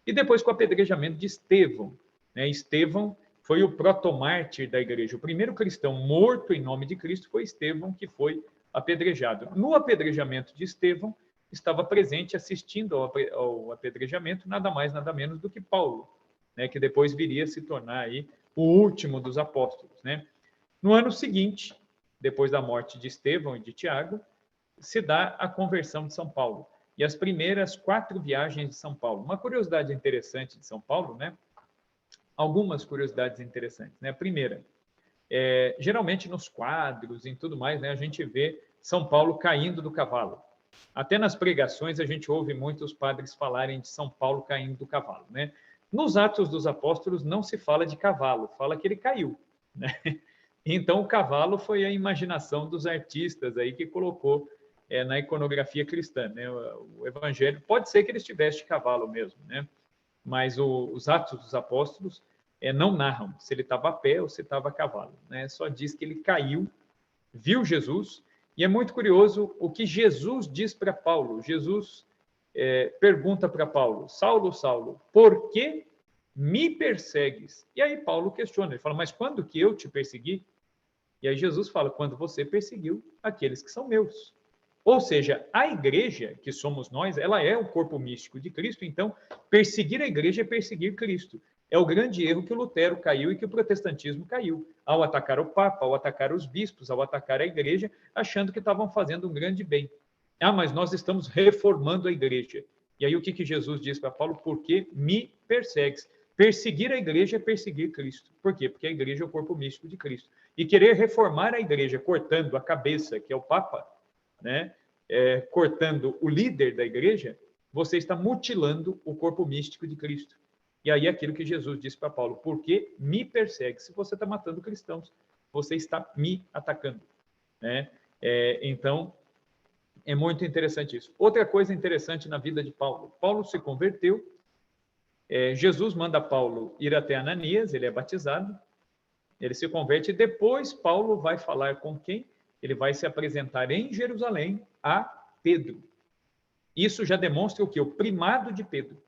e depois com o apedrejamento de Estevão, né? Estevão foi o protomártir da igreja. O primeiro cristão morto em nome de Cristo foi Estevão, que foi apedrejado. No apedrejamento de Estevão, estava presente assistindo ao apedrejamento nada mais, nada menos do que Paulo, né, que depois viria a se tornar aí o último dos apóstolos, né? No ano seguinte, depois da morte de Estevão e de Tiago, se dá a conversão de São Paulo e as primeiras 4 viagens de São Paulo. Uma curiosidade interessante de São Paulo, né? Algumas curiosidades interessantes, né? A primeira, geralmente nos quadros e tudo mais, né, a gente vê São Paulo caindo do cavalo. Até nas pregações a gente ouve muitos padres falarem de São Paulo caindo do cavalo, né? Nos Atos dos Apóstolos não se fala de cavalo, fala que ele caiu, né? Então o cavalo foi a imaginação dos artistas aí que colocou na iconografia cristã, né? O Evangelho pode ser que ele estivesse de cavalo mesmo, né? Mas os Atos dos Apóstolos não narram se ele estava a pé ou se estava a cavalo, né? Só diz que ele caiu, viu Jesus. E é muito curioso o que Jesus diz para Paulo. Jesus pergunta para Paulo, Saulo, Saulo, por que me persegues. E aí Paulo questiona, ele fala, mas quando que eu te persegui? E aí Jesus fala, quando você perseguiu aqueles que são meus. Ou seja, a igreja, que somos nós, ela é o corpo místico de Cristo, então perseguir a igreja é perseguir Cristo. É o grande erro que o Lutero caiu e que o protestantismo caiu, ao atacar o Papa, ao atacar os bispos, ao atacar a igreja, achando que estavam fazendo um grande bem. Ah, mas nós estamos reformando a igreja. E aí o que Jesus diz para Paulo? Porque me persegues. Perseguir a igreja é perseguir Cristo. Por quê? Porque a igreja é o corpo místico de Cristo. E querer reformar a igreja cortando a cabeça, que é o Papa, né? Cortando o líder da igreja, você está mutilando o corpo místico de Cristo. E aí aquilo que Jesus disse para Paulo, porque me persegue? Se você está matando cristãos, você está me atacando. Né? Então, é muito interessante isso. Outra coisa interessante na vida de Paulo. Paulo se converteu, Jesus manda Paulo ir até Ananias, ele é batizado, ele se converte e depois Paulo vai falar com quem? Ele vai se apresentar em Jerusalém a Pedro. Isso já demonstra o quê? O primado de Pedro.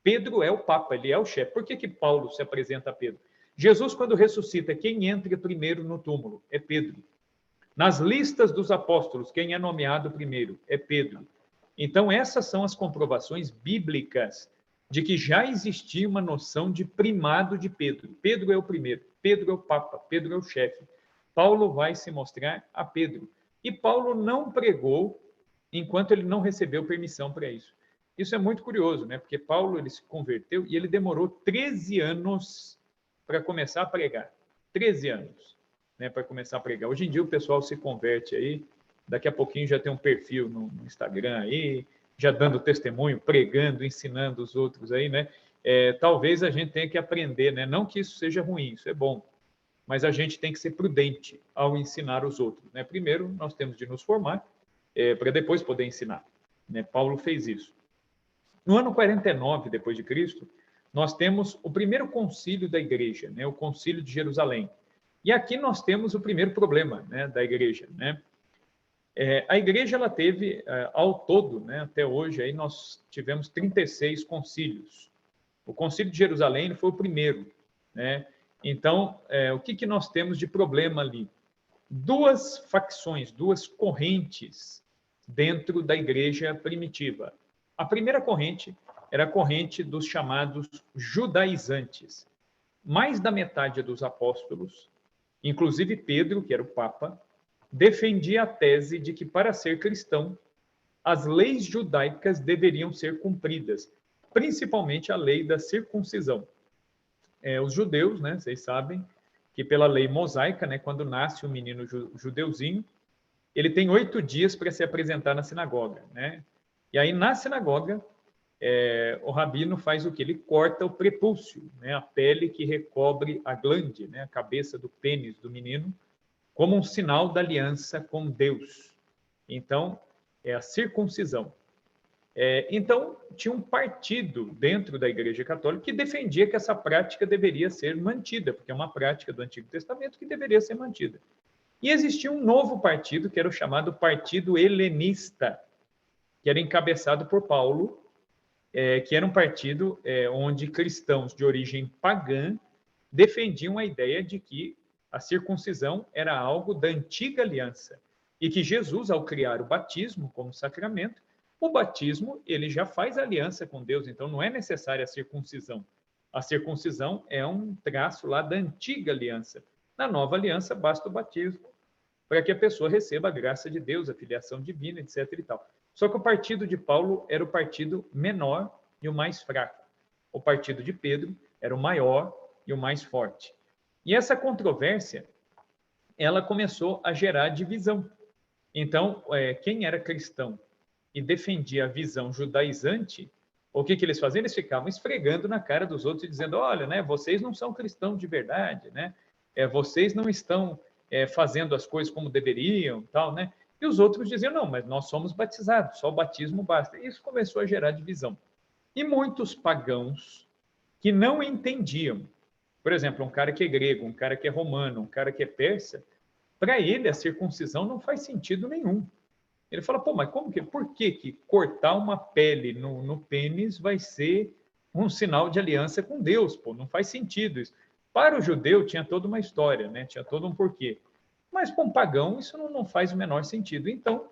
Pedro é o Papa, ele é o chefe. Por que Paulo se apresenta a Pedro? Jesus, quando ressuscita, quem entra primeiro no túmulo? É Pedro. Nas listas dos apóstolos, quem é nomeado primeiro? É Pedro. Então, essas são as comprovações bíblicas de que já existia uma noção de primado de Pedro. Pedro é o primeiro, Pedro é o Papa, Pedro é o chefe. Paulo vai se mostrar a Pedro. E Paulo não pregou enquanto ele não recebeu permissão para isso. Isso é muito curioso, né? Porque Paulo ele se converteu e ele demorou 13 anos para começar a pregar. 13 anos, né, para começar a pregar. Hoje em dia o pessoal se converte aí, daqui a pouquinho já tem um perfil no Instagram aí, já dando testemunho, pregando, ensinando os outros aí, né? Talvez a gente tenha que aprender, né? Não que isso seja ruim, isso é bom, mas a gente tem que ser prudente ao ensinar os outros, né? Primeiro, nós temos de nos formar para depois poder ensinar, né? Paulo fez isso. No ano 49 depois de Cristo, nós temos o primeiro concílio da igreja, né? O concílio de Jerusalém. E aqui nós temos o primeiro problema, né, da igreja, né? A igreja ela teve, ao todo, né, até hoje, aí nós tivemos 36 concílios. O concílio de Jerusalém foi o primeiro. Né? Então, o que nós temos de problema ali? Duas facções, duas correntes dentro da igreja primitiva. A primeira corrente era a corrente dos chamados judaizantes. Mais da metade dos apóstolos, inclusive Pedro, que era o Papa, defendia a tese de que, para ser cristão, as leis judaicas deveriam ser cumpridas, principalmente a lei da circuncisão. Os judeus, né, vocês sabem que pela lei mosaica, né, quando nasce um menino judeuzinho, ele tem 8 dias para se apresentar na sinagoga. Né? E aí, na sinagoga, o rabino faz o que? Ele corta o prepúcio, né, a pele que recobre a glande, né, a cabeça do pênis do menino, como um sinal da aliança com Deus. Então, é a circuncisão. Então, tinha um partido dentro da Igreja Católica que defendia que essa prática deveria ser mantida, porque é uma prática do Antigo Testamento que deveria ser mantida. E existia um novo partido, que era o chamado Partido Helenista, que era encabeçado por Paulo, que era um partido onde cristãos de origem pagã defendiam a ideia de que a circuncisão era algo da antiga aliança e que Jesus, ao criar o batismo como sacramento, o batismo ele já faz aliança com Deus, então não é necessária a circuncisão. A circuncisão é um traço lá da antiga aliança. Na nova aliança basta o batismo para que a pessoa receba a graça de Deus, a filiação divina, etc. e tal. Só que o partido de Paulo era o partido menor e o mais fraco. O partido de Pedro era o maior e o mais forte. E essa controvérsia, ela começou a gerar divisão. Então, quem era cristão e defendia a visão judaizante, o que eles faziam? Eles ficavam esfregando na cara dos outros e dizendo, olha, né, vocês não são cristãos de verdade, né? Vocês não estão fazendo as coisas como deveriam, tal, né? E os outros diziam, não, mas nós somos batizados, só o batismo basta. E isso começou a gerar divisão. E muitos pagãos que não entendiam, por exemplo, um cara que é grego, um cara que é romano, um cara que é persa, para ele a circuncisão não faz sentido nenhum. Ele fala, pô, mas por que cortar uma pele no pênis vai ser um sinal de aliança com Deus, pô, não faz sentido isso. Para o judeu tinha toda uma história, né? Tinha todo um porquê. Mas para um pagão isso não faz o menor sentido. Então,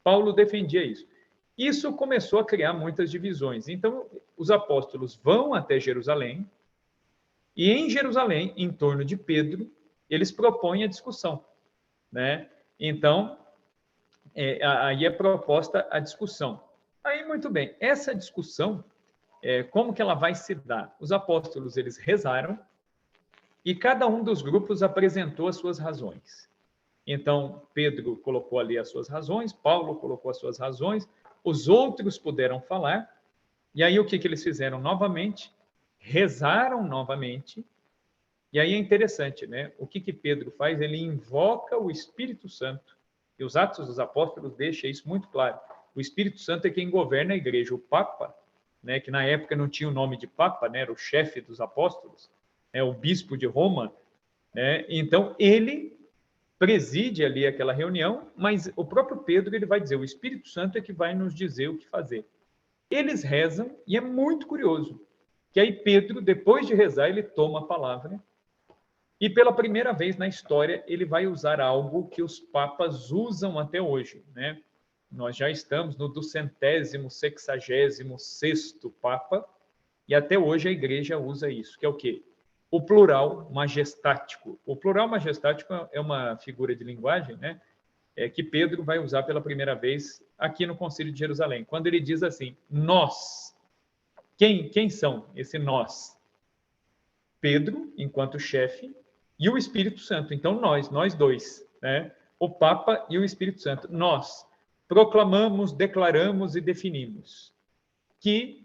Paulo defendia isso. Isso começou a criar muitas divisões. Então, os apóstolos vão até Jerusalém, e em Jerusalém, em torno de Pedro, eles propõem a discussão, né? Então, aí é proposta a discussão. Aí, muito bem, essa discussão, como que ela vai se dar? Os apóstolos, eles rezaram, e cada um dos grupos apresentou as suas razões. Então, Pedro colocou ali as suas razões, Paulo colocou as suas razões, os outros puderam falar, e aí o que eles fizeram novamente? Rezaram novamente, e aí é interessante, né? O que Pedro faz? Ele invoca o Espírito Santo, e os Atos dos Apóstolos deixam isso muito claro. O Espírito Santo é quem governa a igreja. O Papa, né, que na época não tinha o nome de Papa, né, era o chefe dos apóstolos, o bispo de Roma, né? Então, ele preside ali aquela reunião, mas o próprio Pedro ele vai dizer, o Espírito Santo é que vai nos dizer o que fazer. Eles rezam, e é muito curioso, que aí Pedro, depois de rezar, ele toma a palavra, e pela primeira vez na história, ele vai usar algo que os papas usam até hoje, né? Nós já estamos no 266º Papa, e até hoje a igreja usa isso, que é o quê? O plural majestático. O plural majestático é uma figura de linguagem, né? Que Pedro vai usar pela primeira vez aqui no Concílio de Jerusalém, quando ele diz assim, nós. Quem são esse nós? Pedro, enquanto chefe, e o Espírito Santo. Então, nós dois, né? O Papa e o Espírito Santo. Nós proclamamos, declaramos e definimos que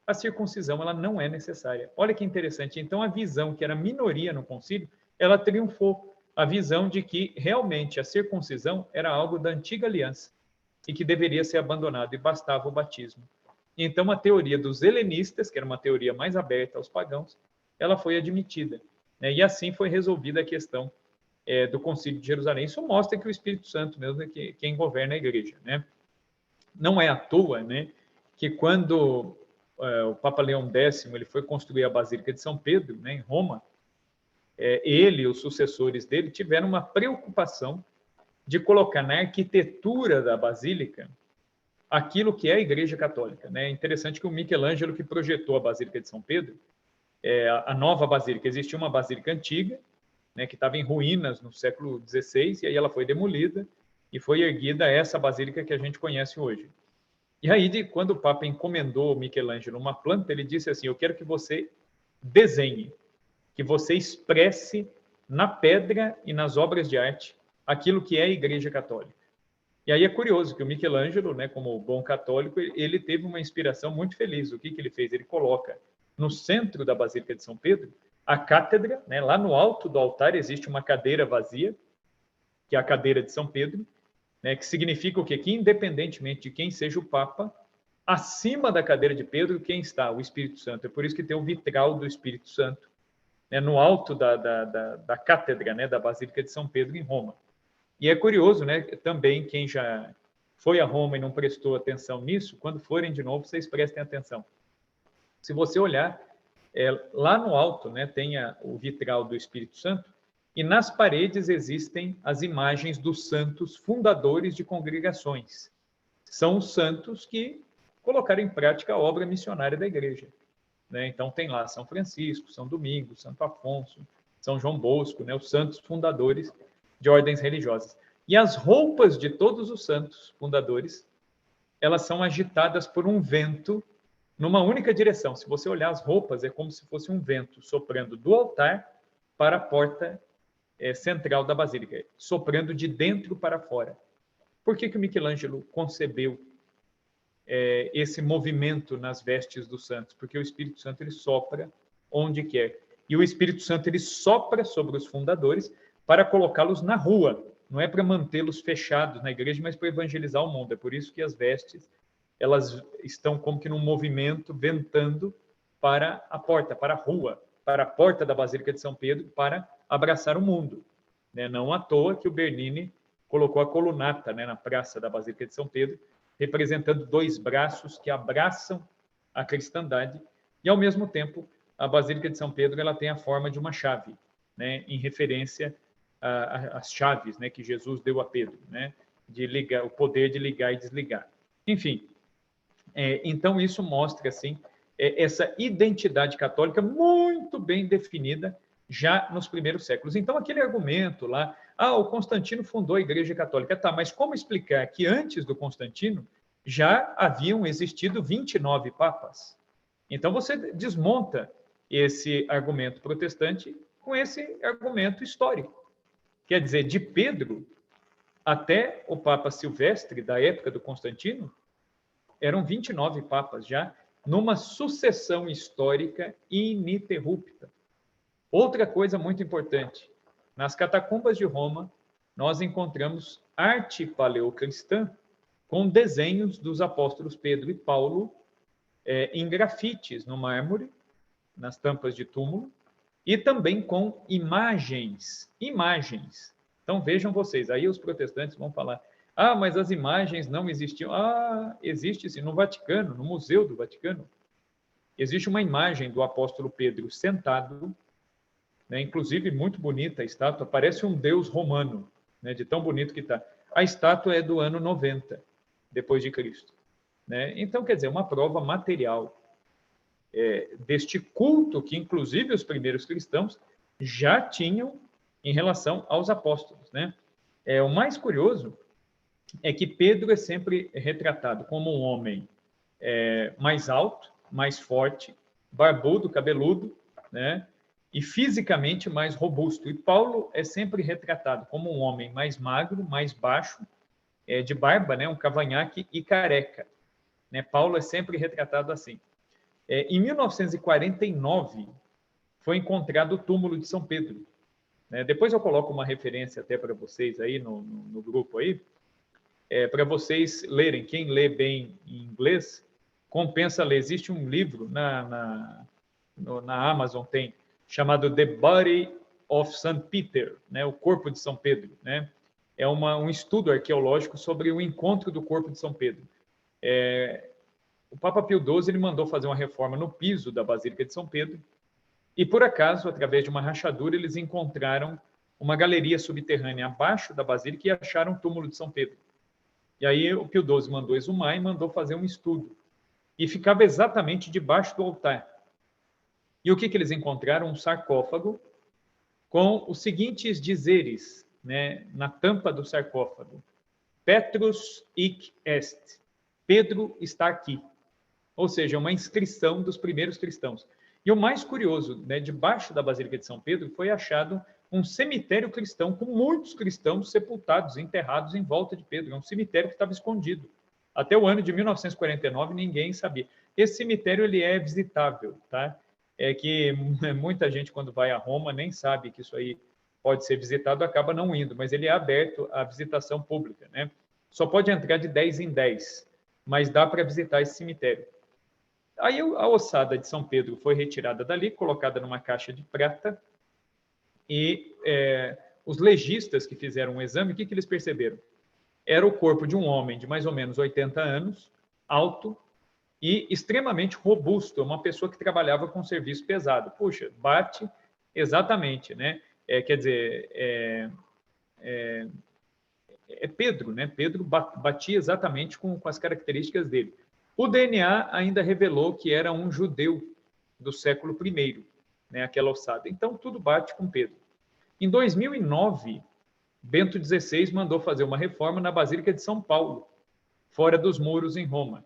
a circuncisão ela não é necessária. Olha que interessante. Então, a visão que era minoria no concílio, ela triunfou. A visão de que realmente a circuncisão era algo da antiga aliança e que deveria ser abandonado e bastava o batismo. Então, a teoria dos helenistas, que era uma teoria mais aberta aos pagãos, ela foi admitida, né? E assim foi resolvida a questão do Concílio de Jerusalém. Isso mostra que o Espírito Santo mesmo é quem governa a igreja, né? Não é à toa, né, que quando o Papa Leão X ele foi construir a Basílica de São Pedro, né, em Roma, ele e os sucessores dele tiveram uma preocupação de colocar na arquitetura da Basílica aquilo que é a Igreja Católica, né? É interessante que o Michelangelo que projetou a Basílica de São Pedro, a nova Basílica, existia uma Basílica antiga, né, que estava em ruínas no século XVI, e aí ela foi demolida e foi erguida essa Basílica que a gente conhece hoje. E aí, quando o Papa encomendou Michelangelo uma planta, ele disse assim, eu quero que você desenhe, que você expresse na pedra e nas obras de arte aquilo que é a Igreja Católica. E aí é curioso que o Michelangelo, né, como bom católico, ele teve uma inspiração muito feliz. O que ele fez? Ele coloca no centro da Basílica de São Pedro a cátedra, né, lá no alto do altar existe uma cadeira vazia, que é a cadeira de São Pedro, né, que significa o quê? Que independentemente de quem seja o Papa, acima da cadeira de Pedro, quem está? O Espírito Santo. É por isso que tem o vitral do Espírito Santo, né, no alto da cátedra, né, da Basílica de São Pedro, em Roma. E é curioso, né, também quem já foi a Roma e não prestou atenção nisso, quando forem de novo, vocês prestem atenção. Se você olhar, lá no alto, né, tem o vitral do Espírito Santo, e nas paredes existem as imagens dos santos fundadores de congregações. São os santos que colocaram em prática a obra missionária da igreja, né? Então tem lá São Francisco, São Domingos, Santo Afonso, São João Bosco, né, os santos fundadores de ordens religiosas. E as roupas de todos os santos fundadores, elas são agitadas por um vento numa única direção. Se você olhar as roupas, é como se fosse um vento soprando do altar para a porta central da Basílica, soprando de dentro para fora. Por que o Michelangelo concebeu esse movimento nas vestes dos santos? Porque o Espírito Santo ele sopra onde quer. E o Espírito Santo ele sopra sobre os fundadores para colocá-los na rua. Não é para mantê-los fechados na igreja, mas para evangelizar o mundo. É por isso que as vestes elas estão como que num movimento ventando para a porta, para a rua, para a porta da Basílica de São Pedro, para abraçar o mundo. Né? Não à toa que o Bernini colocou a colunata, né, na praça da Basílica de São Pedro, representando dois braços que abraçam a cristandade, E, ao mesmo tempo, a Basílica de São Pedro ela tem a forma de uma chave, né, em referência às chaves, né, que Jesus deu a Pedro, né, de ligar, o poder de ligar e desligar. Enfim, então isso mostra assim essa identidade católica muito bem definida já nos primeiros séculos. Então, aquele argumento lá, o Constantino fundou a Igreja Católica, tá, mas como explicar que antes do Constantino já haviam existido 29 papas? Então, você desmonta esse argumento protestante com esse argumento histórico. Quer dizer, de Pedro até o Papa Silvestre, da época do Constantino, eram 29 papas já, numa sucessão histórica ininterrupta. Outra coisa muito importante, nas catacumbas de Roma, nós encontramos arte paleocristã com desenhos dos apóstolos Pedro e Paulo em grafites no mármore, nas tampas de túmulo, e também com imagens. Então, vejam vocês, aí os protestantes vão falar, mas as imagens não existiam. Existe sim, no Vaticano, no Museu do Vaticano, existe uma imagem do apóstolo Pedro sentado, né, inclusive muito bonita a estátua, parece um deus romano, né, de tão bonito que está. A estátua é do ano 90, depois de Cristo. Né? Então, quer dizer, uma prova material deste culto que, inclusive, os primeiros cristãos já tinham em relação aos apóstolos. Né? O mais curioso é que Pedro é sempre retratado como um homem mais alto, mais forte, barbudo, cabeludo, né? E fisicamente mais robusto. E Paulo é sempre retratado como um homem mais magro, mais baixo, de barba, né? Um cavanhaque e careca. Né? Paulo é sempre retratado assim. Em 1949, foi encontrado o túmulo de São Pedro. Né? Depois eu coloco uma referência até para vocês aí no grupo aí, para vocês lerem. Quem lê bem em inglês, compensa ler. Existe um livro na Amazon, tem, chamado The Body of St. Peter, né? O Corpo de São Pedro. Né? É um estudo arqueológico sobre o encontro do corpo de São Pedro. O Papa Pio XII ele mandou fazer uma reforma no piso da Basílica de São Pedro e, por acaso, através de uma rachadura, eles encontraram uma galeria subterrânea abaixo da Basílica e acharam o túmulo de São Pedro. E aí o Pio XII mandou exumar e mandou fazer um estudo. E ficava exatamente debaixo do altar. E o que eles encontraram? Um sarcófago com os seguintes dizeres, né, na tampa do sarcófago. Petrus hic est. Pedro está aqui. Ou seja, uma inscrição dos primeiros cristãos. E o mais curioso, né, debaixo da Basílica de São Pedro foi achado um cemitério cristão com muitos cristãos sepultados, enterrados em volta de Pedro. É um cemitério que estava escondido. Até o ano de 1949 ninguém sabia. Esse cemitério ele é visitável, tá? É que muita gente quando vai a Roma nem sabe que isso aí pode ser visitado, acaba não indo, mas ele é aberto à visitação pública, né? Só pode entrar de 10 em 10, mas dá para visitar esse cemitério. Aí a ossada de São Pedro foi retirada dali, colocada numa caixa de prata, e os legistas que fizeram o exame, o que eles perceberam? Era o corpo de um homem de mais ou menos 80 anos, alto e extremamente robusto, uma pessoa que trabalhava com serviço pesado. Puxa, bate exatamente, né? Quer dizer, Pedro, né? Pedro batia exatamente com as características dele. O DNA ainda revelou que era um judeu do século I, né? Aquela ossada. Então, tudo bate com Pedro. Em 2009, Bento XVI mandou fazer uma reforma na Basílica de São Paulo, fora dos muros em Roma.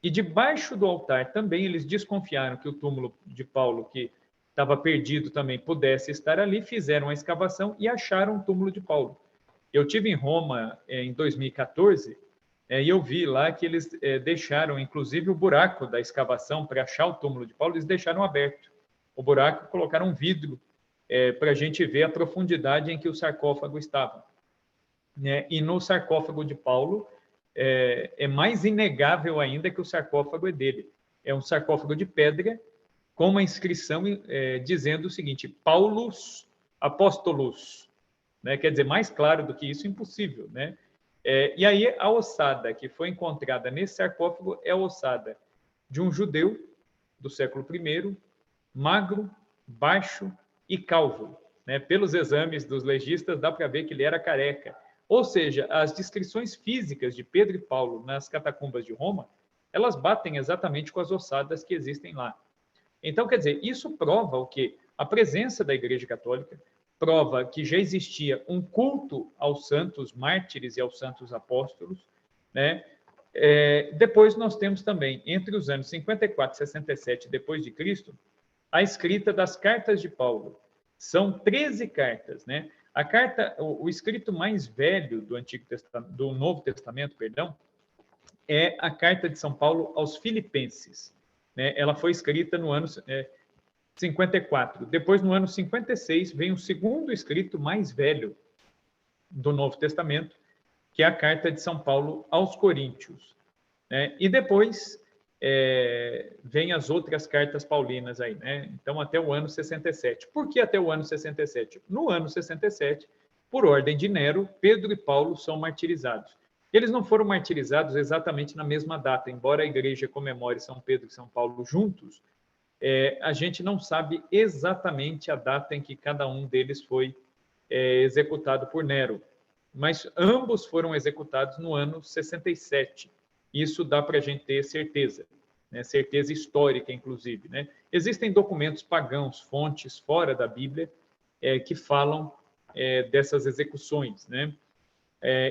E debaixo do altar também eles desconfiaram que o túmulo de Paulo, que estava perdido também, pudesse estar ali, fizeram a escavação e acharam o túmulo de Paulo. Eu tive em Roma em 2014 e eu vi lá que eles deixaram, inclusive, o buraco da escavação para achar o túmulo de Paulo, eles deixaram aberto. O buraco, colocaram um vidro para a gente ver a profundidade em que o sarcófago estava. E no sarcófago de Paulo, é mais inegável ainda que o sarcófago é dele. É um sarcófago de pedra com uma inscrição dizendo o seguinte, Paulus Apostolus. Né? Quer dizer, mais claro do que isso, impossível. Né? E aí a ossada que foi encontrada nesse sarcófago é a ossada de um judeu do século I, magro, baixo e calvo. Né? Pelos exames dos legistas, dá para ver que ele era careca. Ou seja, as descrições físicas de Pedro e Paulo nas catacumbas de Roma, elas batem exatamente com as ossadas que existem lá. Então, quer dizer, isso prova o quê? A presença da Igreja Católica, prova que já existia um culto aos santos mártires e aos santos apóstolos, né? Depois nós temos também, entre os anos 54 e 67 depois de Cristo, a escrita das cartas de Paulo. São 13 cartas, né? A carta, o escrito mais velho do Novo Testamento, perdão, é a carta de São Paulo aos Filipenses. Né? Ela foi escrita no ano 54. Depois, no ano 56, vem o segundo escrito mais velho do Novo Testamento, que é a carta de São Paulo aos Coríntios. Né? E depois vem as outras cartas paulinas aí, né? Então, até o ano 67. Por que até o ano 67? No ano 67, por ordem de Nero, Pedro e Paulo são martirizados. Eles não foram martirizados exatamente na mesma data, embora a igreja comemore São Pedro e São Paulo juntos, a gente não sabe exatamente a data em que cada um deles foi executado por Nero, mas ambos foram executados no ano 67. Isso dá para a gente ter certeza, né? Certeza histórica, inclusive. Né? Existem documentos pagãos, fontes fora da Bíblia, que falam dessas execuções. Né?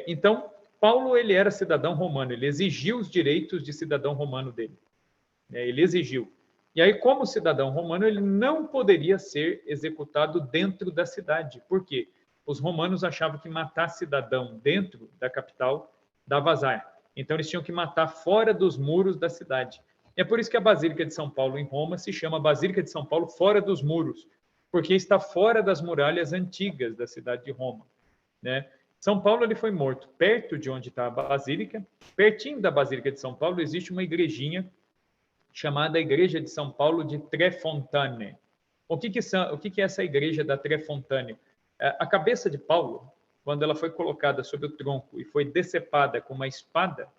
Então, Paulo ele era cidadão romano, ele exigiu os direitos de cidadão romano dele. Né? Ele exigiu. E aí, como cidadão romano, ele não poderia ser executado dentro da cidade. Por quê? Os romanos achavam que matar cidadão dentro da capital dava azar. Então, eles tinham que matar fora dos muros da cidade. É por isso que a Basílica de São Paulo, em Roma, se chama Basílica de São Paulo fora dos muros, porque está fora das muralhas antigas da cidade de Roma. Né? São Paulo ele foi morto perto de onde está a Basílica. Pertinho da Basílica de São Paulo existe uma igrejinha chamada Igreja de São Paulo de Tre Fontane. O que é essa igreja da Tre Fontane? A cabeça de Paulo, quando ela foi colocada sobre o tronco e foi decepada com uma espada,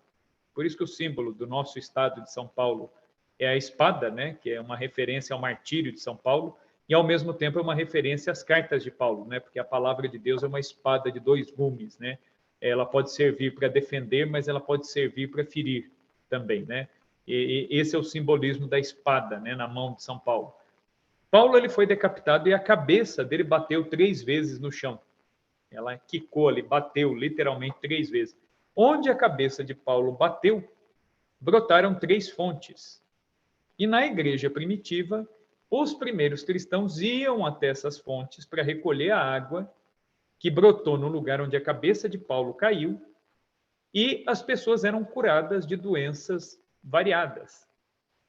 por isso que o símbolo do nosso estado de São Paulo é a espada, né, que é uma referência ao martírio de São Paulo, e ao mesmo tempo é uma referência às cartas de Paulo, né, porque a palavra de Deus é uma espada de dois gumes, né? Ela pode servir para defender, mas ela pode servir para ferir também, né? E esse é o simbolismo da espada, né, na mão de São Paulo. Paulo ele foi decapitado e a cabeça dele bateu 3 vezes no chão. Ela quicou ali, bateu literalmente 3 vezes. Onde a cabeça de Paulo bateu, brotaram 3 fontes. E na igreja primitiva, os primeiros cristãos iam até essas fontes para recolher a água que brotou no lugar onde a cabeça de Paulo caiu, e as pessoas eram curadas de doenças variadas.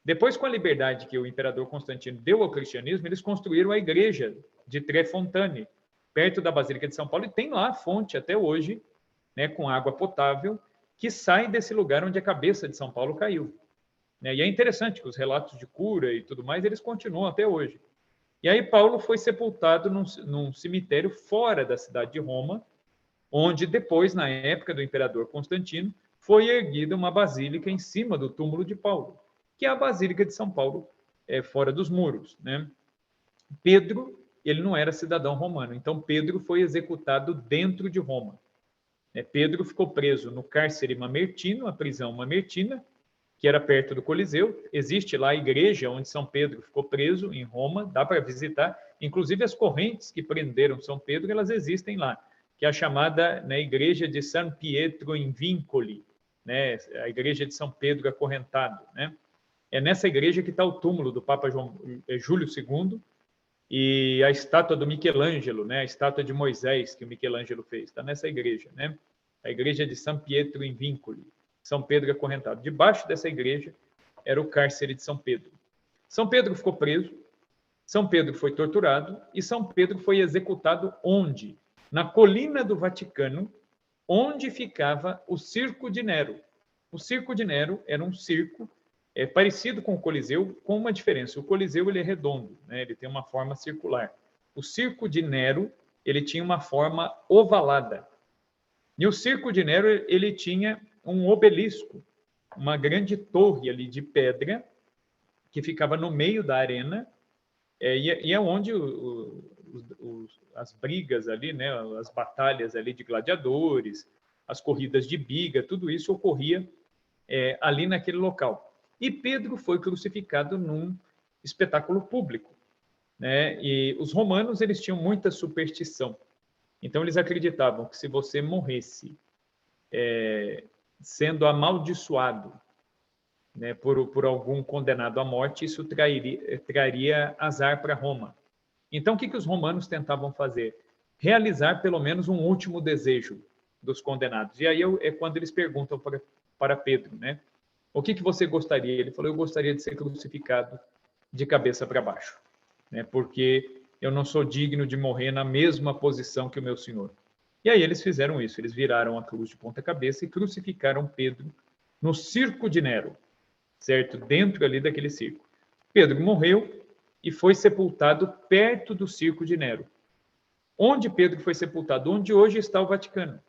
Depois, com a liberdade que o imperador Constantino deu ao cristianismo, eles construíram a igreja de Tre Fontane, perto da Basílica de São Paulo, e tem lá a fonte até hoje, né, com água potável, que sai desse lugar onde a cabeça de São Paulo caiu. E é interessante que os relatos de cura e tudo mais, eles continuam até hoje. E aí Paulo foi sepultado num cemitério fora da cidade de Roma, onde depois, na época do imperador Constantino, foi erguida uma basílica em cima do túmulo de Paulo, que é a Basílica de São Paulo, fora dos muros. Né? Pedro, ele não era cidadão romano, então Pedro foi executado dentro de Roma. Pedro ficou preso no cárcere Mamertino, a prisão Mamertina, que era perto do Coliseu. Existe lá a igreja onde São Pedro ficou preso, em Roma, dá para visitar. Inclusive, as correntes que prenderam São Pedro, elas existem lá, que é a chamada, né, Igreja de San Pietro in Vincoli, né, a Igreja de São Pedro acorrentado. Né? É nessa igreja que está o túmulo do Papa Júlio II e a estátua do Michelangelo, né, a estátua de Moisés que o Michelangelo fez, está nessa igreja, né? A Igreja de San Pietro in Vincoli. São Pedro acorrentado. Debaixo dessa igreja era o cárcere de São Pedro. São Pedro ficou preso, São Pedro foi torturado e São Pedro foi executado onde? Na colina do Vaticano, onde ficava o Circo de Nero. O Circo de Nero era um circo parecido com o Coliseu, com uma diferença. O Coliseu ele é redondo, né? Ele tem uma forma circular. O Circo de Nero ele tinha uma forma ovalada. E o Circo de Nero ele tinha um obelisco, uma grande torre ali de pedra, que ficava no meio da arena, e é onde as brigas ali, né, as batalhas ali de gladiadores, as corridas de biga, tudo isso ocorria ali naquele local. E Pedro foi crucificado num espetáculo público, né? E os romanos, eles tinham muita superstição. Então eles acreditavam que se você morresse sendo amaldiçoado, né, por algum condenado à morte, isso traria azar para Roma. Então, o que os romanos tentavam fazer? Realizar pelo menos um último desejo dos condenados. E aí é quando eles perguntam para Pedro, né? O que você gostaria? Ele falou, eu gostaria de ser crucificado de cabeça para baixo, né? Porque eu não sou digno de morrer na mesma posição que o meu Senhor. E aí eles fizeram isso, eles viraram a cruz de ponta cabeça e crucificaram Pedro no circo de Nero, certo? Dentro ali daquele circo. Pedro morreu e foi sepultado perto do circo de Nero. Onde Pedro foi sepultado? Onde hoje está o Vaticano.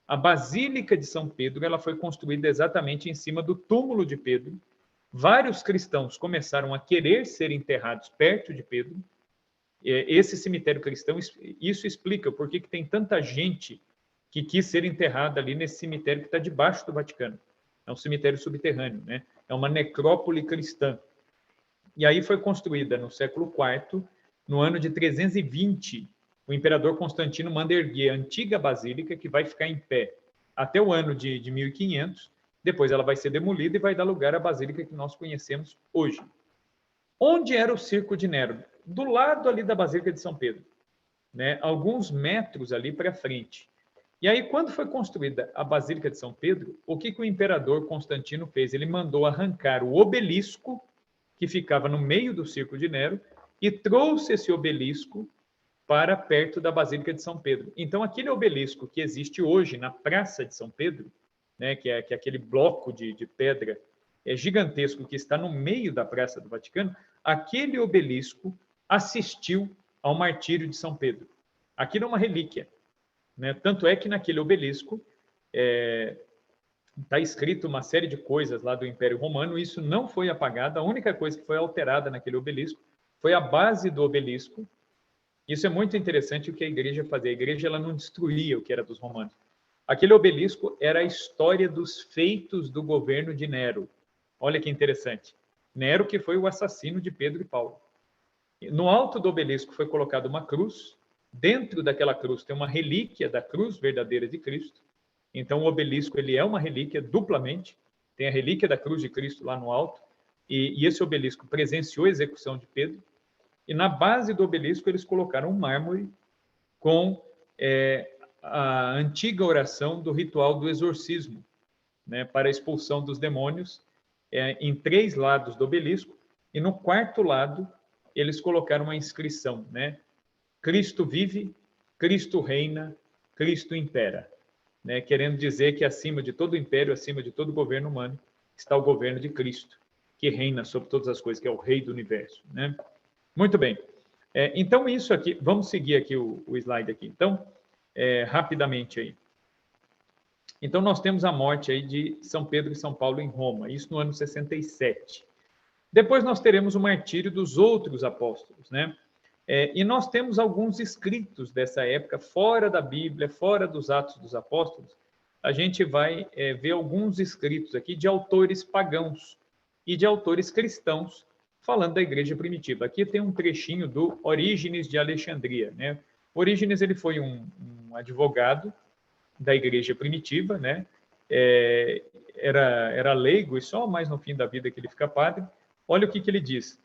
A Basílica de São Pedro, ela foi construída exatamente em cima do túmulo de Pedro. Vários cristãos começaram a querer ser enterrados perto de Pedro. Esse cemitério cristão, isso explica por que tem tanta gente que quis ser enterrada ali nesse cemitério que está debaixo do Vaticano. É um cemitério subterrâneo, né? É uma necrópole cristã. E aí foi construída no século IV, no ano de 320, o imperador Constantino manda erguer a antiga basílica, que vai ficar em pé até o ano de 1500, depois ela vai ser demolida e vai dar lugar à basílica que nós conhecemos hoje. Onde era o circo de Nero? Do lado ali da Basílica de São Pedro, né? Alguns metros ali para frente. E aí, quando foi construída a Basílica de São Pedro, o que o imperador Constantino fez? Ele mandou arrancar o obelisco que ficava no meio do circo de Nero e trouxe esse obelisco para perto da Basílica de São Pedro. Então, aquele obelisco que existe hoje na Praça de São Pedro, né, que é aquele bloco de pedra gigantesco que está no meio da Praça do Vaticano, aquele obelisco assistiu ao martírio de São Pedro. Aquilo é uma relíquia, né? Tanto é que naquele obelisco está escrito uma série de coisas lá do Império Romano, isso não foi apagado, a única coisa que foi alterada naquele obelisco foi a base do obelisco. Isso é muito interessante o que a igreja fazia. A igreja ela não destruía o que era dos romanos. Aquele obelisco era a história dos feitos do governo de Nero. Olha que interessante. Nero que foi o assassino de Pedro e Paulo. No alto do obelisco foi colocada uma cruz. Dentro daquela cruz tem uma relíquia da cruz verdadeira de Cristo. Então, o obelisco ele é uma relíquia duplamente. Tem a relíquia da cruz de Cristo lá no alto. E esse obelisco presenciou a execução de Pedro. E na base do obelisco eles colocaram um mármore com a antiga oração do ritual do exorcismo, né, para a expulsão dos demônios, em 3 lados do obelisco. E no 4º lado eles colocaram uma inscrição, né? Cristo vive, Cristo reina, Cristo impera. Né, querendo dizer que acima de todo império, acima de todo governo humano, está o governo de Cristo, que reina sobre todas as coisas, que é o rei do universo. Né? Muito bem. Então, isso aqui, vamos seguir aqui o slide aqui. Então, rapidamente aí. Então, nós temos a morte aí de São Pedro e São Paulo em Roma, isso no ano 67. Depois nós teremos o martírio dos outros apóstolos, né? E nós temos alguns escritos dessa época, fora da Bíblia, fora dos Atos dos Apóstolos, a gente vai ver alguns escritos aqui de autores pagãos e de autores cristãos falando da igreja primitiva. Aqui tem um trechinho do Orígenes de Alexandria, né? Orígenes ele foi um advogado da igreja primitiva, né? Era leigo e só mais no fim da vida que ele fica padre. Olha o que ele diz.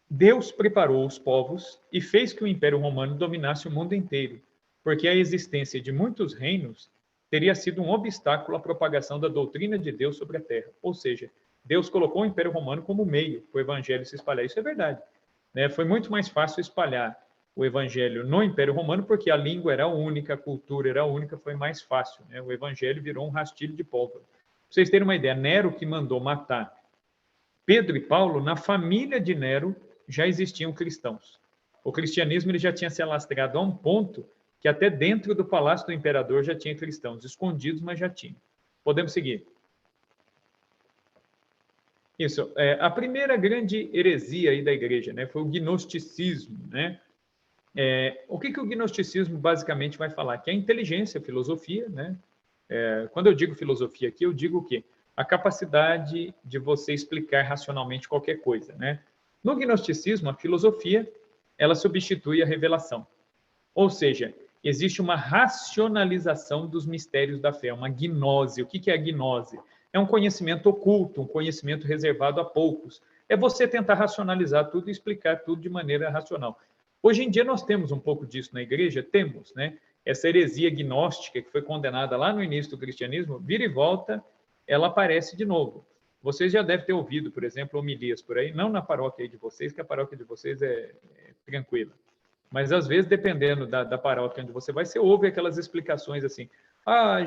Deus preparou os povos e fez que o Império Romano dominasse o mundo inteiro, porque a existência de muitos reinos teria sido um obstáculo à propagação da doutrina de Deus sobre a terra. Ou seja, Deus colocou o Império Romano como meio para o evangelho se espalhar. Isso é verdade. Né? Foi muito mais fácil espalhar o evangelho no Império Romano, porque a língua era única, a cultura era única, foi mais fácil. Né? O evangelho virou um rastilho de pólvora. Para vocês terem uma ideia, Nero que mandou matar Pedro e Paulo, na família de Nero já existiam cristãos. O cristianismo ele já tinha se alastrado a um ponto que até dentro do palácio do imperador já tinha cristãos, escondidos, mas já tinha. Podemos seguir. Isso. A primeira grande heresia aí da igreja, né, foi o gnosticismo, né? O que o gnosticismo basicamente vai falar? Que a inteligência, a filosofia, né? Quando eu digo filosofia aqui, eu digo o quê? A capacidade de você explicar racionalmente qualquer coisa, né? No gnosticismo, a filosofia, ela substitui a revelação. Ou seja, existe uma racionalização dos mistérios da fé, uma gnose. O que é a gnose? É um conhecimento oculto, um conhecimento reservado a poucos. É você tentar racionalizar tudo e explicar tudo de maneira racional. Hoje em dia nós temos um pouco disso na igreja, temos, né? Essa heresia gnóstica que foi condenada lá no início do cristianismo, vira e volta, ela aparece de novo. Vocês já devem ter ouvido, por exemplo, homilias por aí, não na paróquia de vocês, que a paróquia de vocês é tranquila. Mas, às vezes, dependendo da paróquia onde você vai, você ouve aquelas explicações assim,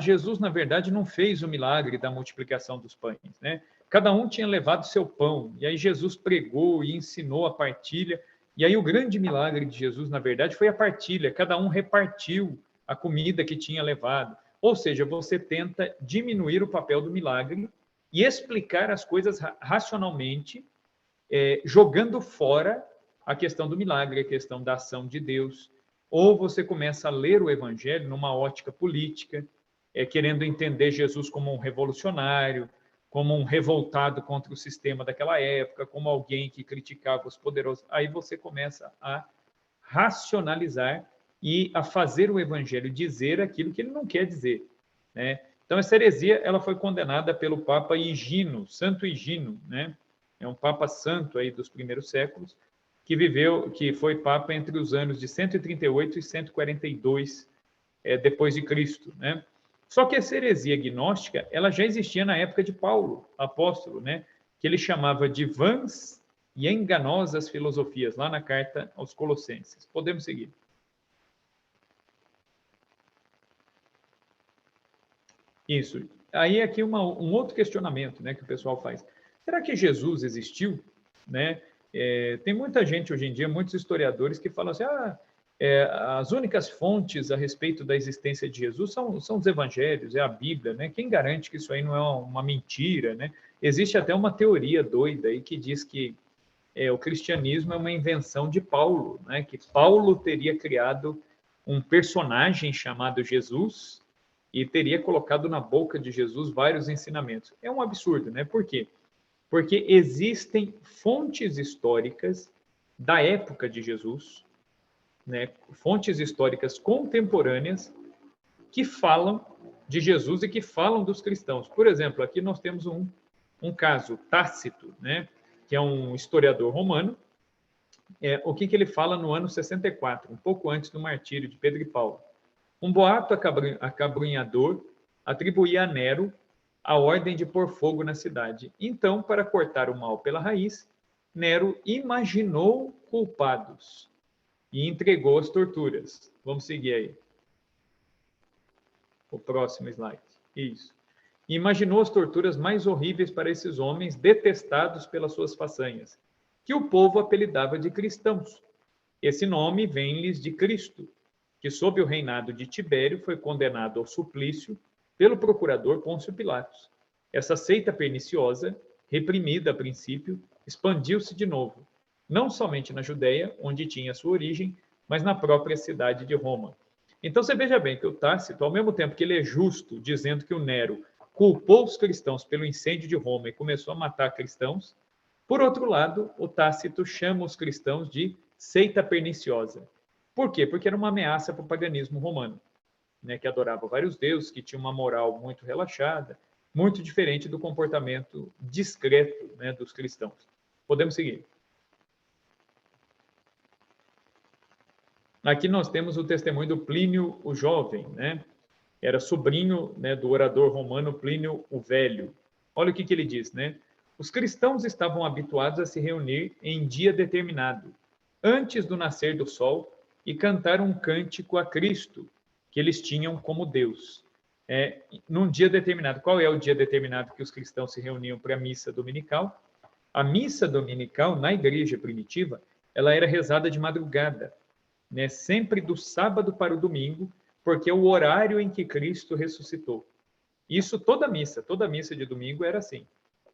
Jesus, na verdade, não fez o milagre da multiplicação dos pães, né? Cada um tinha levado seu pão, e aí Jesus pregou e ensinou a partilha, e aí o grande milagre de Jesus, na verdade, foi a partilha, cada um repartiu a comida que tinha levado. Ou seja, você tenta diminuir o papel do milagre e explicar as coisas racionalmente, jogando fora a questão do milagre, a questão da ação de Deus. Ou você começa a ler o Evangelho numa ótica política, querendo entender Jesus como um revolucionário, como um revoltado contra o sistema daquela época, como alguém que criticava os poderosos. Aí você começa a racionalizar e a fazer o Evangelho dizer aquilo que ele não quer dizer, né? Então, essa heresia ela foi condenada pelo Papa Higino, Santo Higino, né? É um Papa santo aí dos primeiros séculos, que foi Papa entre os anos de 138 e 142 depois de Cristo, né? Só que essa heresia gnóstica, ela já existia na época de Paulo, apóstolo, né? Que ele chamava de vãs e enganosas filosofias, lá na carta aos Colossenses. Podemos seguir. Isso. Aí aqui um outro questionamento, né, que o pessoal faz. Será que Jesus existiu? Né? Tem muita gente hoje em dia, muitos historiadores que falam assim, as únicas fontes a respeito da existência de Jesus são os evangelhos, é a Bíblia, né? Quem garante que isso aí não é uma mentira, né? Existe até uma teoria doida aí que diz que o cristianismo é uma invenção de Paulo, né? Que Paulo teria criado um personagem chamado Jesus e teria colocado na boca de Jesus vários ensinamentos. É um absurdo, né? Por quê? Porque existem fontes históricas da época de Jesus, né? Fontes históricas contemporâneas que falam de Jesus e que falam dos cristãos. Por exemplo, aqui nós temos um caso, Tácito, né? Que é um historiador romano. O que ele fala no ano 64, um pouco antes do martírio de Pedro e Paulo. Um boato acabrunhador atribuía a Nero a ordem de pôr fogo na cidade. Então, para cortar o mal pela raiz, Nero imaginou culpados e entregou as torturas. Vamos seguir aí. O próximo slide. Isso. Imaginou as torturas mais horríveis para esses homens detestados pelas suas façanhas, que o povo apelidava de cristãos. Esse nome vem-lhes de Cristo, que sob o reinado de Tibério foi condenado ao suplício pelo procurador Pôncio Pilatos. Essa seita perniciosa, reprimida a princípio, expandiu-se de novo, não somente na Judéia, onde tinha sua origem, mas na própria cidade de Roma. Então você veja bem que o Tácito, ao mesmo tempo que ele é justo, dizendo que o Nero culpou os cristãos pelo incêndio de Roma e começou a matar cristãos, por outro lado, o Tácito chama os cristãos de seita perniciosa. Por quê? Porque era uma ameaça para o paganismo romano, né, que adorava vários deuses, que tinha uma moral muito relaxada, muito diferente do comportamento discreto, né, dos cristãos. Podemos seguir. Aqui nós temos o testemunho do Plínio o Jovem, né? Era sobrinho, né, do orador romano Plínio o Velho. Olha o que ele diz, né? Os cristãos estavam habituados a se reunir em dia determinado, antes do nascer do sol, e cantar um cântico a Cristo, que eles tinham como Deus. Num dia determinado. Qual é o dia determinado que os cristãos se reuniam para a missa dominical? A missa dominical, na igreja primitiva, ela era rezada de madrugada, né? Sempre do sábado para o domingo, porque é o horário em que Cristo ressuscitou. Isso toda missa de domingo era assim.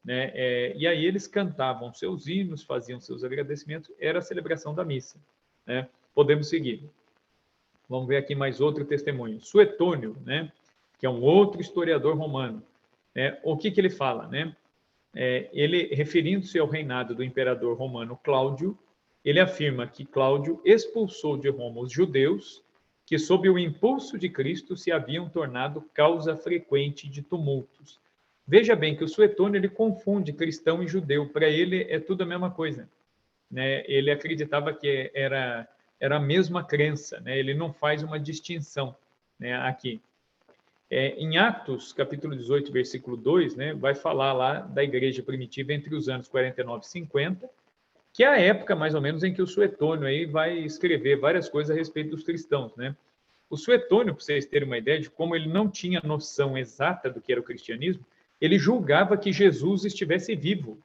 né? E aí eles cantavam seus hinos, faziam seus agradecimentos, era a celebração da missa, né? Podemos seguir. Vamos ver aqui mais outro testemunho. Suetônio, né? Que é um outro historiador romano. O que ele fala, né? Ele, referindo-se ao reinado do imperador romano Cláudio, ele afirma que Cláudio expulsou de Roma os judeus que, sob o impulso de Cristo, se haviam tornado causa frequente de tumultos. Veja bem que o Suetônio ele confunde cristão e judeu. Para ele é tudo a mesma coisa, né? Ele acreditava que era a mesma crença, né? Ele não faz uma distinção, né, aqui. Em Atos, capítulo 18, versículo 2, né, vai falar lá da igreja primitiva entre os anos 49 e 50, que é a época, mais ou menos, em que o Suetônio aí vai escrever várias coisas a respeito dos cristãos, né? O Suetônio, para vocês terem uma ideia de como ele não tinha noção exata do que era o cristianismo, ele julgava que Jesus estivesse vivo,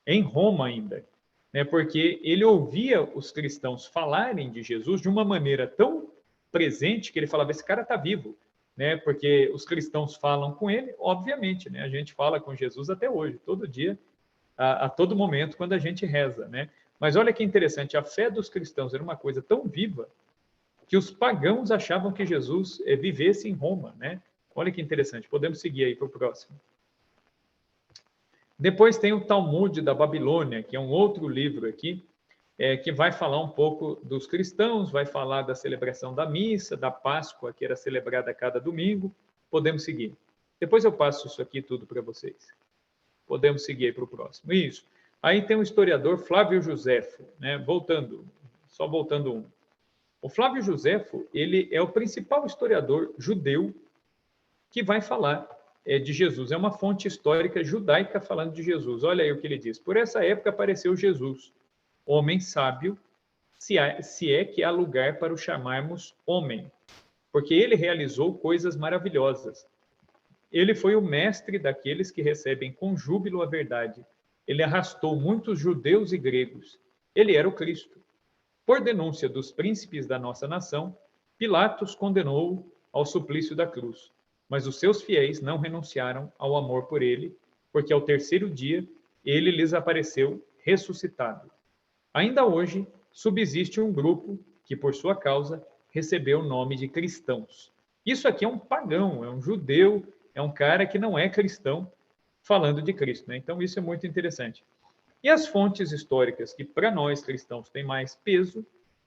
em Roma ainda, né? Porque ele ouvia os cristãos falarem de Jesus de uma maneira tão presente que ele falava, esse cara está vivo, né? Porque os cristãos falam com ele, obviamente, né? A gente fala com Jesus até hoje, todo dia, a todo momento, quando a gente reza, né? Mas olha que interessante, a fé dos cristãos era uma coisa tão viva que os pagãos achavam que Jesus vivesse em Roma, né? Olha que interessante, podemos seguir aí para o próximo. Depois tem o Talmud da Babilônia, que é um outro livro aqui, que vai falar um pouco dos cristãos, vai falar da celebração da missa, da Páscoa, que era celebrada a cada domingo. Podemos seguir. Depois eu passo isso aqui tudo para vocês. Podemos seguir para o próximo. Isso. Aí tem o historiador Flávio Josefo, né? Voltando um. O Flávio Josefo, ele é o principal historiador judeu que vai falar de Jesus. É uma fonte histórica judaica falando de Jesus. Olha aí o que ele diz. Por essa época apareceu Jesus, homem sábio, se é que há lugar para o chamarmos homem, porque ele realizou coisas maravilhosas. Ele foi o mestre daqueles que recebem com júbilo a verdade. Ele arrastou muitos judeus e gregos. Ele era o Cristo. Por denúncia dos príncipes da nossa nação, Pilatos condenou-o ao suplício da cruz. Mas os seus fiéis não renunciaram ao amor por ele, porque ao terceiro dia ele lhes apareceu ressuscitado. Ainda hoje subsiste um grupo que, por sua causa, recebeu o nome de cristãos. Isso aqui é um pagão, é um judeu, é um cara que não é cristão falando de Cristo, né? Então isso é muito interessante. E as fontes históricas que para nós cristãos têm mais peso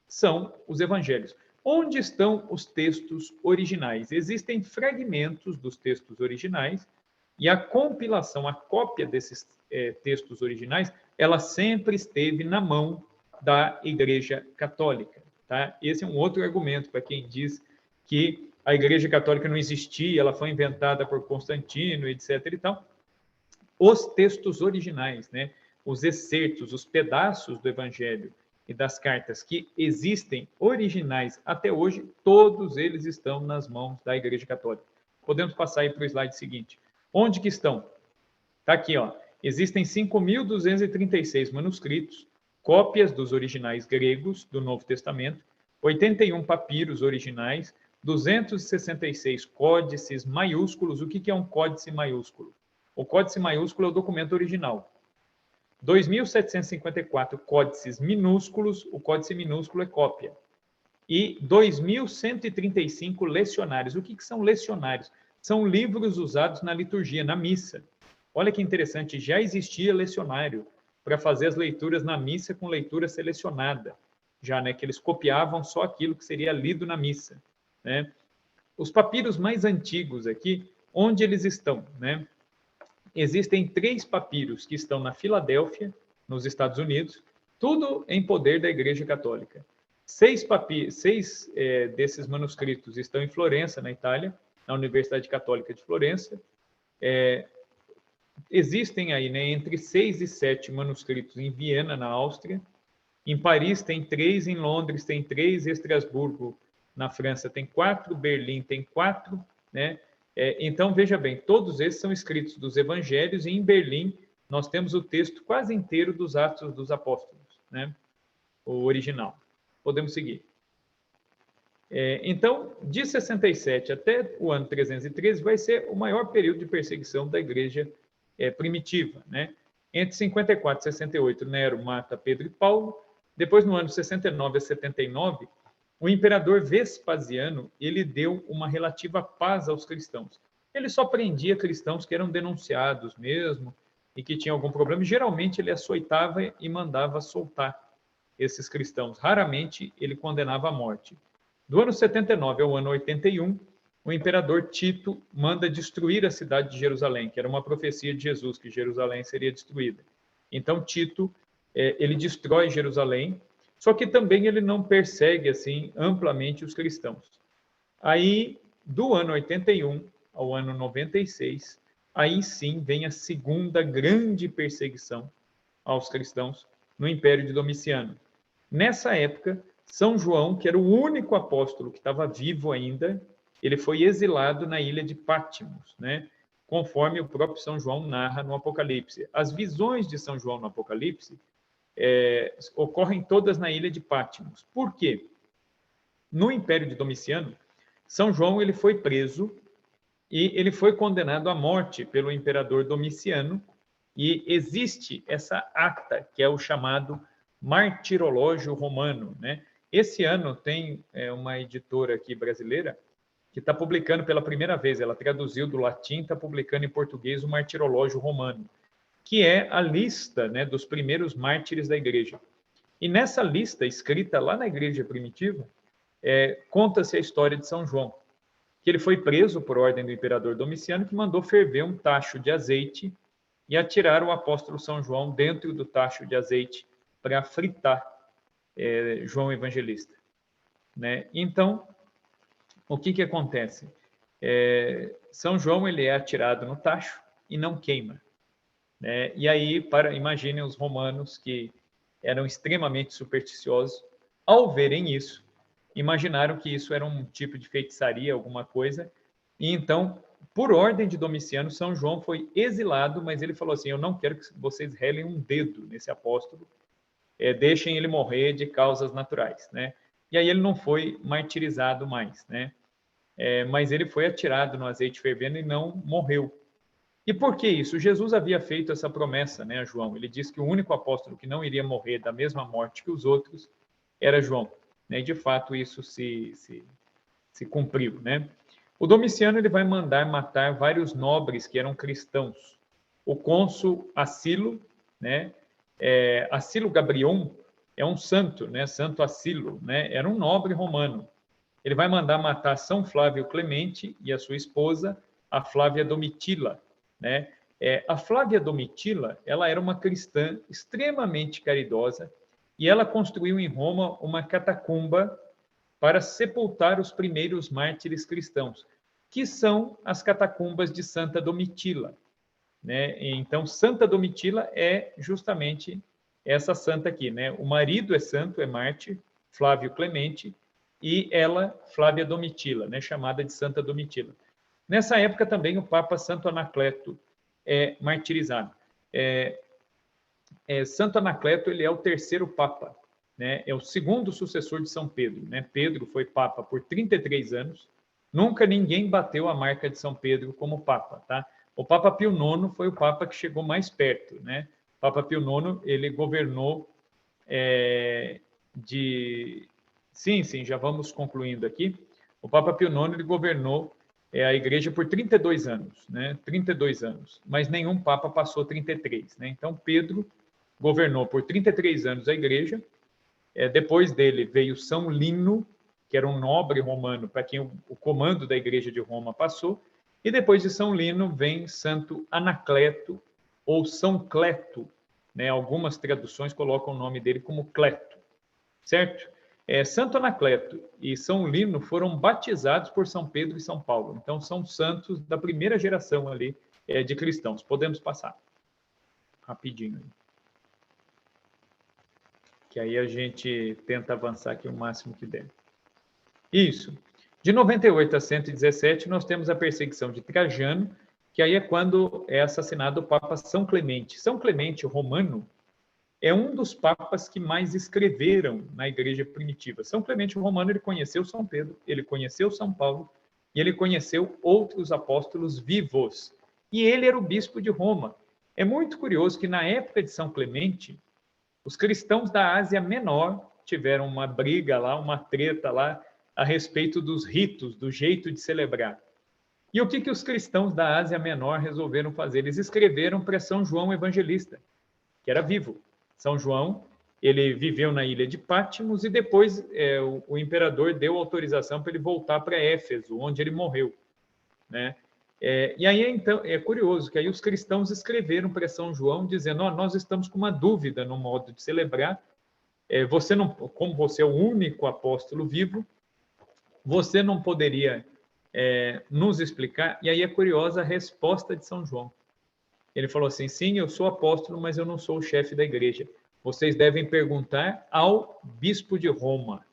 são os evangelhos. Onde estão os textos originais? Existem fragmentos dos textos originais e a compilação, a cópia desses textos originais, ela sempre esteve na mão da Igreja Católica. Tá? Esse é um outro argumento para quem diz que a Igreja Católica não existia, ela foi inventada por Constantino, etc. e tal. Os textos originais, né? Os excertos, os pedaços do Evangelho e das cartas que existem originais até hoje, todos eles estão nas mãos da Igreja Católica. Podemos passar aí para o slide seguinte. Onde que estão? Está aqui, ó. Existem 5.236 manuscritos, cópias dos originais gregos do Novo Testamento, 81 papiros originais, 266 códices maiúsculos. O que é um códice maiúsculo? O códice maiúsculo é o documento original. 2.754 códices minúsculos, o códice minúsculo é cópia. E 2.135 lecionários. O que são lecionários? São livros usados na liturgia, na missa. Olha que interessante, já existia lecionário para fazer as leituras na missa com leitura selecionada, já, né, que eles copiavam só aquilo que seria lido na missa, né? Os papiros mais antigos aqui, onde eles estão, né? Existem 3 papiros que estão na Filadélfia, nos Estados Unidos, tudo em poder da Igreja Católica. 6 desses manuscritos estão em Florença, na Itália, na Universidade Católica de Florença. Existem aí, né, entre 6 e 7 manuscritos em Viena, na Áustria. Em Paris tem 3, em Londres tem 3, Estrasburgo, na França, tem 4, Berlim tem 4, né? Então, veja bem, todos esses são escritos dos evangelhos, e em Berlim nós temos o texto quase inteiro dos Atos dos Apóstolos, né? O original. Podemos seguir. Então, de 67 até o ano 313 vai ser o maior período de perseguição da Igreja primitiva, né? Entre 54 e 68, Nero mata Pedro e Paulo. Depois, no ano 69 a 79, o imperador Vespasiano, ele deu uma relativa paz aos cristãos. Ele só prendia cristãos que eram denunciados mesmo e que tinham algum problema. Geralmente, ele açoitava e mandava soltar esses cristãos. Raramente, ele condenava à morte. Do ano 79 ao ano 81, o imperador Tito manda destruir a cidade de Jerusalém, que era uma profecia de Jesus, que Jerusalém seria destruída. Então, Tito, ele destrói Jerusalém, só que também ele não persegue, assim, amplamente os cristãos. Aí, do ano 81 ao ano 96, aí sim vem a segunda grande perseguição aos cristãos no Império de Domiciano. Nessa época, São João, que era o único apóstolo que estava vivo ainda, ele foi exilado na ilha de Patmos, né? Conforme o próprio São João narra no Apocalipse. As visões de São João no Apocalipse ocorrem todas na ilha de Patmos. Por quê? No Império de Domiciano, São João ele foi preso e ele foi condenado à morte pelo imperador Domiciano, e existe essa ata, que é o chamado Martirológio Romano, né? Esse ano tem uma editora aqui brasileira que está publicando pela primeira vez, ela traduziu do latim, está publicando em português o Martirológio Romano, que é a lista, né, dos primeiros mártires da igreja. E nessa lista, escrita lá na igreja primitiva, conta-se a história de São João, que ele foi preso por ordem do imperador Domiciano, que mandou ferver um tacho de azeite e atirar o apóstolo São João dentro do tacho de azeite para fritar João Evangelista, né? Então, o que acontece? São João ele é atirado no tacho e não queima, né? E aí, imaginem os romanos, que eram extremamente supersticiosos, ao verem isso, imaginaram que isso era um tipo de feitiçaria, alguma coisa, e então, por ordem de Domiciano, São João foi exilado, mas ele falou assim: eu não quero que vocês relem um dedo nesse apóstolo, deixem ele morrer de causas naturais, né? E aí ele não foi martirizado mais, né? Mas ele foi atirado no azeite fervendo e não morreu. E por que isso? Jesus havia feito essa promessa, né, a João. Ele disse que o único apóstolo que não iria morrer da mesma morte que os outros era João, né? E de fato isso se cumpriu, né? O Domiciano ele vai mandar matar vários nobres que eram cristãos. O cônsul Acilo, né? Acilo Gabrion é um santo, né? Santo Acilo, né? Era um nobre romano. Ele vai mandar matar São Flávio Clemente e a sua esposa, a Flávia Domitila, né? A Flávia Domitila, ela era uma cristã extremamente caridosa e ela construiu em Roma uma catacumba para sepultar os primeiros mártires cristãos, que são as catacumbas de Santa Domitila, né? Então, Santa Domitila é justamente essa santa aqui, né? O marido é santo, é mártir, Flávio Clemente, e ela, Flávia Domitila, né? Chamada de Santa Domitila. Nessa época também o Papa Santo Anacleto é martirizado. Santo Anacleto ele é o terceiro Papa, né? É o segundo sucessor de São Pedro, né? Pedro foi Papa por 33 anos. Nunca ninguém bateu a marca de São Pedro como Papa, tá? O Papa Pio IX foi o Papa que chegou mais perto, né? O Papa Pio IX ele governou Sim, já vamos concluindo aqui. O Papa Pio IX ele governou a Igreja por 32 anos, né? 32 anos, mas nenhum Papa passou 33, né? Então Pedro governou por 33 anos a Igreja. Depois dele veio São Lino, que era um nobre romano, para quem o comando da Igreja de Roma passou. E depois de São Lino vem Santo Anacleto, ou São Cleto, né? Algumas traduções colocam o nome dele como Cleto, certo? Santo Anacleto e São Lino foram batizados por São Pedro e São Paulo. Então, são santos da primeira geração ali de cristãos. Podemos passar rapidinho. Que aí a gente tenta avançar aqui o máximo que der. Isso. De 98 a 117, nós temos a perseguição de Trajano, que aí é quando é assassinado o Papa São Clemente. São Clemente Romano é um dos papas que mais escreveram na igreja primitiva. São Clemente Romano, ele conheceu São Pedro, ele conheceu São Paulo, e ele conheceu outros apóstolos vivos. E ele era o bispo de Roma. É muito curioso que na época de São Clemente, os cristãos da Ásia Menor tiveram uma briga lá, uma treta lá, a respeito dos ritos, do jeito de celebrar. E o que os cristãos da Ásia Menor resolveram fazer? Eles escreveram para São João Evangelista, que era vivo. São João, ele viveu na ilha de Patmos e depois o imperador deu autorização para ele voltar para Éfeso, onde ele morreu, né? E aí, então, é curioso que aí os cristãos escreveram para São João dizendo, nós estamos com uma dúvida no modo de celebrar, você não, como você é o único apóstolo vivo, você não poderia nos explicar? E aí é curiosa a resposta de São João. Ele falou assim, sim, eu sou apóstolo, mas eu não sou o chefe da igreja. Vocês devem perguntar ao bispo de Roma,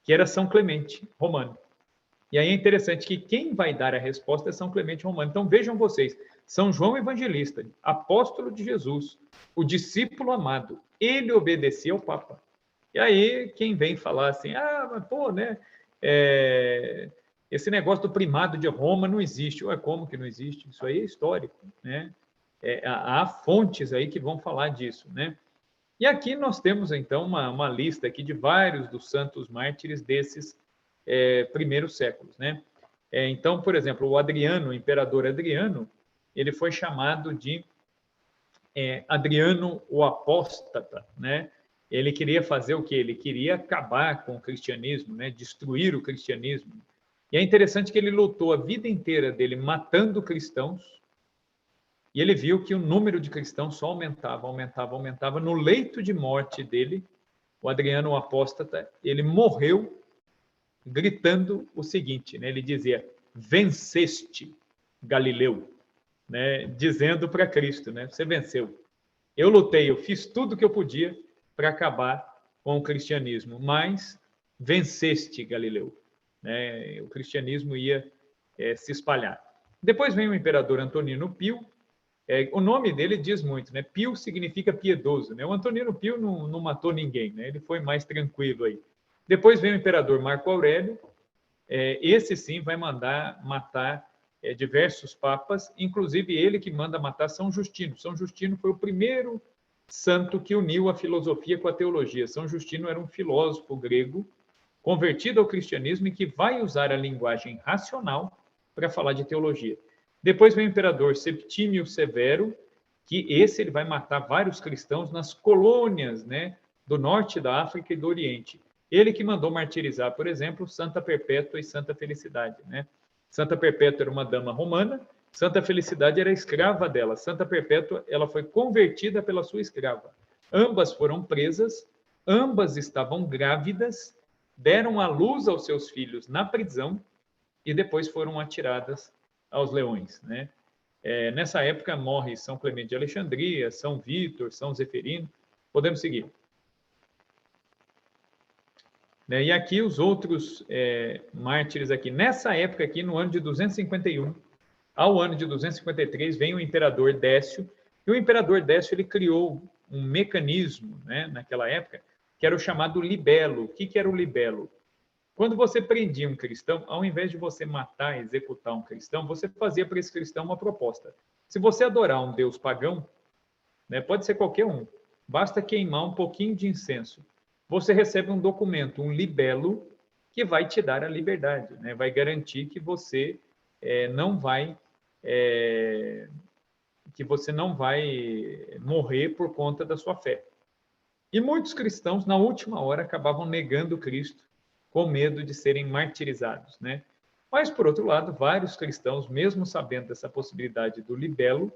que era São Clemente Romano. E aí é interessante que quem vai dar a resposta é São Clemente Romano. Então vejam vocês, São João Evangelista, apóstolo de Jesus, o discípulo amado, ele obedecia ao Papa. E aí quem vem falar assim, mas pô, né, esse negócio do primado de Roma não existe. Ué, como que não existe? Isso aí é histórico, né? Há fontes aí que vão falar disso, né? E aqui nós temos, então, uma lista aqui de vários dos santos mártires desses primeiros séculos, né? Então, por exemplo, o Adriano, o imperador Adriano, ele foi chamado de Adriano o Apóstata, né? Ele queria fazer o quê? Ele queria acabar com o cristianismo, né? Destruir o cristianismo. E é interessante que ele lutou a vida inteira dele matando cristãos, e ele viu que o número de cristãos só aumentava, aumentava, aumentava. No leito de morte dele, o Adriano o Apóstata, ele morreu gritando o seguinte, né? Ele dizia, venceste, Galileu, né? Dizendo para Cristo, né? Você venceu. Eu lutei, eu fiz tudo o que eu podia para acabar com o cristianismo, mas venceste, Galileu. Né? O cristianismo ia se espalhar. Depois vem o imperador Antonino Pio. O nome dele diz muito, né? Pio significa piedoso, né? O Antonino Pio não matou ninguém, né? Ele foi mais tranquilo aí. Depois vem o imperador Marco Aurélio. Esse sim vai mandar matar diversos papas, inclusive ele que manda matar São Justino. São Justino foi o primeiro santo que uniu a filosofia com a teologia. São Justino era um filósofo grego convertido ao cristianismo e que vai usar a linguagem racional para falar de teologia. Depois vem o imperador Septímio Severo, que ele vai matar vários cristãos nas colônias, né, do norte da África e do Oriente. Ele que mandou martirizar, por exemplo, Santa Perpétua e Santa Felicidade, né? Santa Perpétua era uma dama romana, Santa Felicidade era escrava dela. Santa Perpétua, ela foi convertida pela sua escrava. Ambas foram presas, ambas estavam grávidas, deram à luz aos seus filhos na prisão e depois foram atiradas aos leões, né? Nessa época morre São Clemente de Alexandria, São Vítor, São Zeferino. Podemos seguir. E aqui os outros mártires aqui. Nessa época aqui, no ano de 251 ao ano de 253, vem o imperador Décio. E o imperador Décio ele criou um mecanismo, né, naquela época, que era o chamado libelo. O que era o libelo? Quando você prendia um cristão, ao invés de você matar, executar um cristão, você fazia para esse cristão uma proposta. Se você adorar um deus pagão, né, pode ser qualquer um, basta queimar um pouquinho de incenso. Você recebe um documento, um libelo, que vai te dar a liberdade, né? Vai garantir que você não vai morrer por conta da sua fé. E muitos cristãos, na última hora, acabavam negando Cristo com medo de serem martirizados, né? Mas, por outro lado, vários cristãos, mesmo sabendo dessa possibilidade do libelo,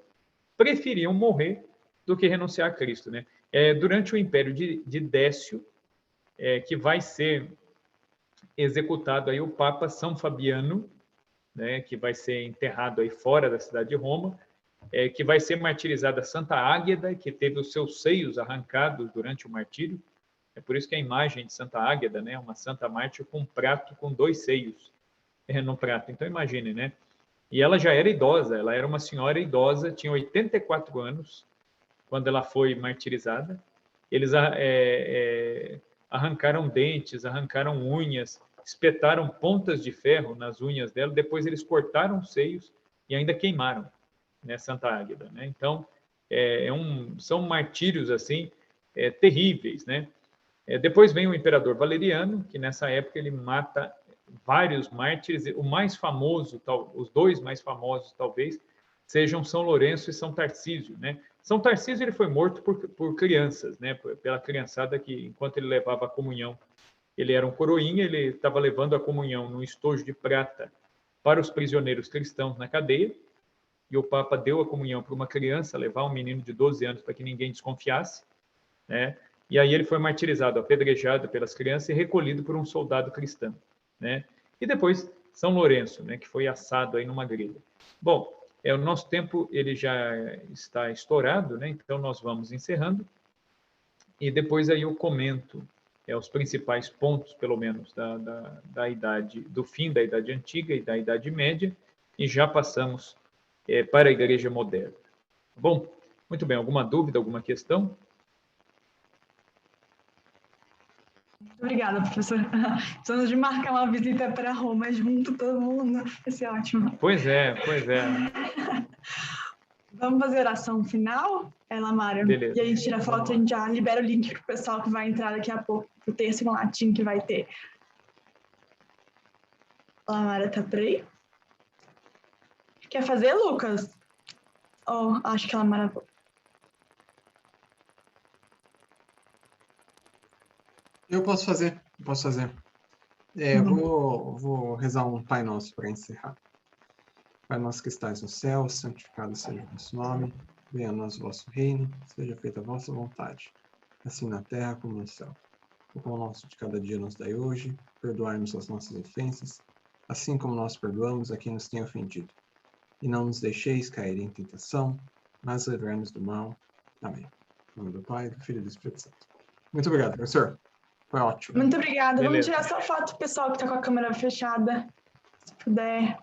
preferiam morrer do que renunciar a Cristo, né? Durante o império de Décio, que vai ser executado aí o Papa São Fabiano, né, que vai ser enterrado aí fora da cidade de Roma, que vai ser martirizada Santa Águeda, que teve os seus seios arrancados durante o martírio. É por isso que a imagem de Santa Águeda, né, uma santa mártir com um prato com 2 seios no prato. Então imagine, né? E ela já era idosa, ela era uma senhora idosa, tinha 84 anos quando ela foi martirizada. Eles arrancaram dentes, arrancaram unhas, espetaram pontas de ferro nas unhas dela, depois eles cortaram os seios e ainda queimaram, né, Santa Águeda, né? Então, são martírios assim terríveis, né? Depois vem o imperador Valeriano, que nessa época ele mata vários mártires. O mais famoso, os dois mais famosos talvez, sejam São Lourenço e São Tarcísio, né? São Tarcísio ele foi morto por crianças, né? Pela criançada que, enquanto ele levava a comunhão, ele era um coroinha, ele estava levando a comunhão num estojo de prata para os prisioneiros cristãos na cadeia, e o Papa deu a comunhão para uma criança, levar um menino de 12 anos para que ninguém desconfiasse, né? E aí ele foi martirizado, apedrejado pelas crianças e recolhido por um soldado cristão, né? E depois São Lourenço, né, que foi assado aí numa grelha. Bom, o nosso tempo ele já está estourado, né? Então nós vamos encerrando e depois aí eu comento os principais pontos, pelo menos, da idade, do fim da Idade Antiga e da Idade Média, e já passamos para a Igreja Moderna. Bom, muito bem. Alguma dúvida, alguma questão? Obrigada, professor. Precisamos de marcar uma visita para Roma junto, todo mundo. Vai ser ótimo. Pois é, pois é. Vamos fazer a oração final, Lamara? Beleza. E aí a gente tira a foto e a gente já libera o link para o pessoal que vai entrar daqui a pouco, o texto em latim que vai ter. Lamara, tá por aí? Quer fazer, Lucas? Oh, acho que a Lamara... Eu posso fazer. Eu vou rezar um Pai Nosso para encerrar. Pai nosso que estais no céu, santificado seja o vosso nome, venha a nós o vosso reino, seja feita a vossa vontade, assim na terra como no céu. O pão nosso de cada dia nos dai hoje, perdoai-nos as nossas ofensas, assim como nós perdoamos a quem nos tem ofendido. E não nos deixeis cair em tentação, mas livrai-nos do mal. Amém. Em nome do Pai, do Filho e do Espírito Santo. Muito obrigado, professor. Foi ótimo. Muito obrigada. Beleza. Vamos tirar só foto, pessoal, que está com a câmera fechada, se puder.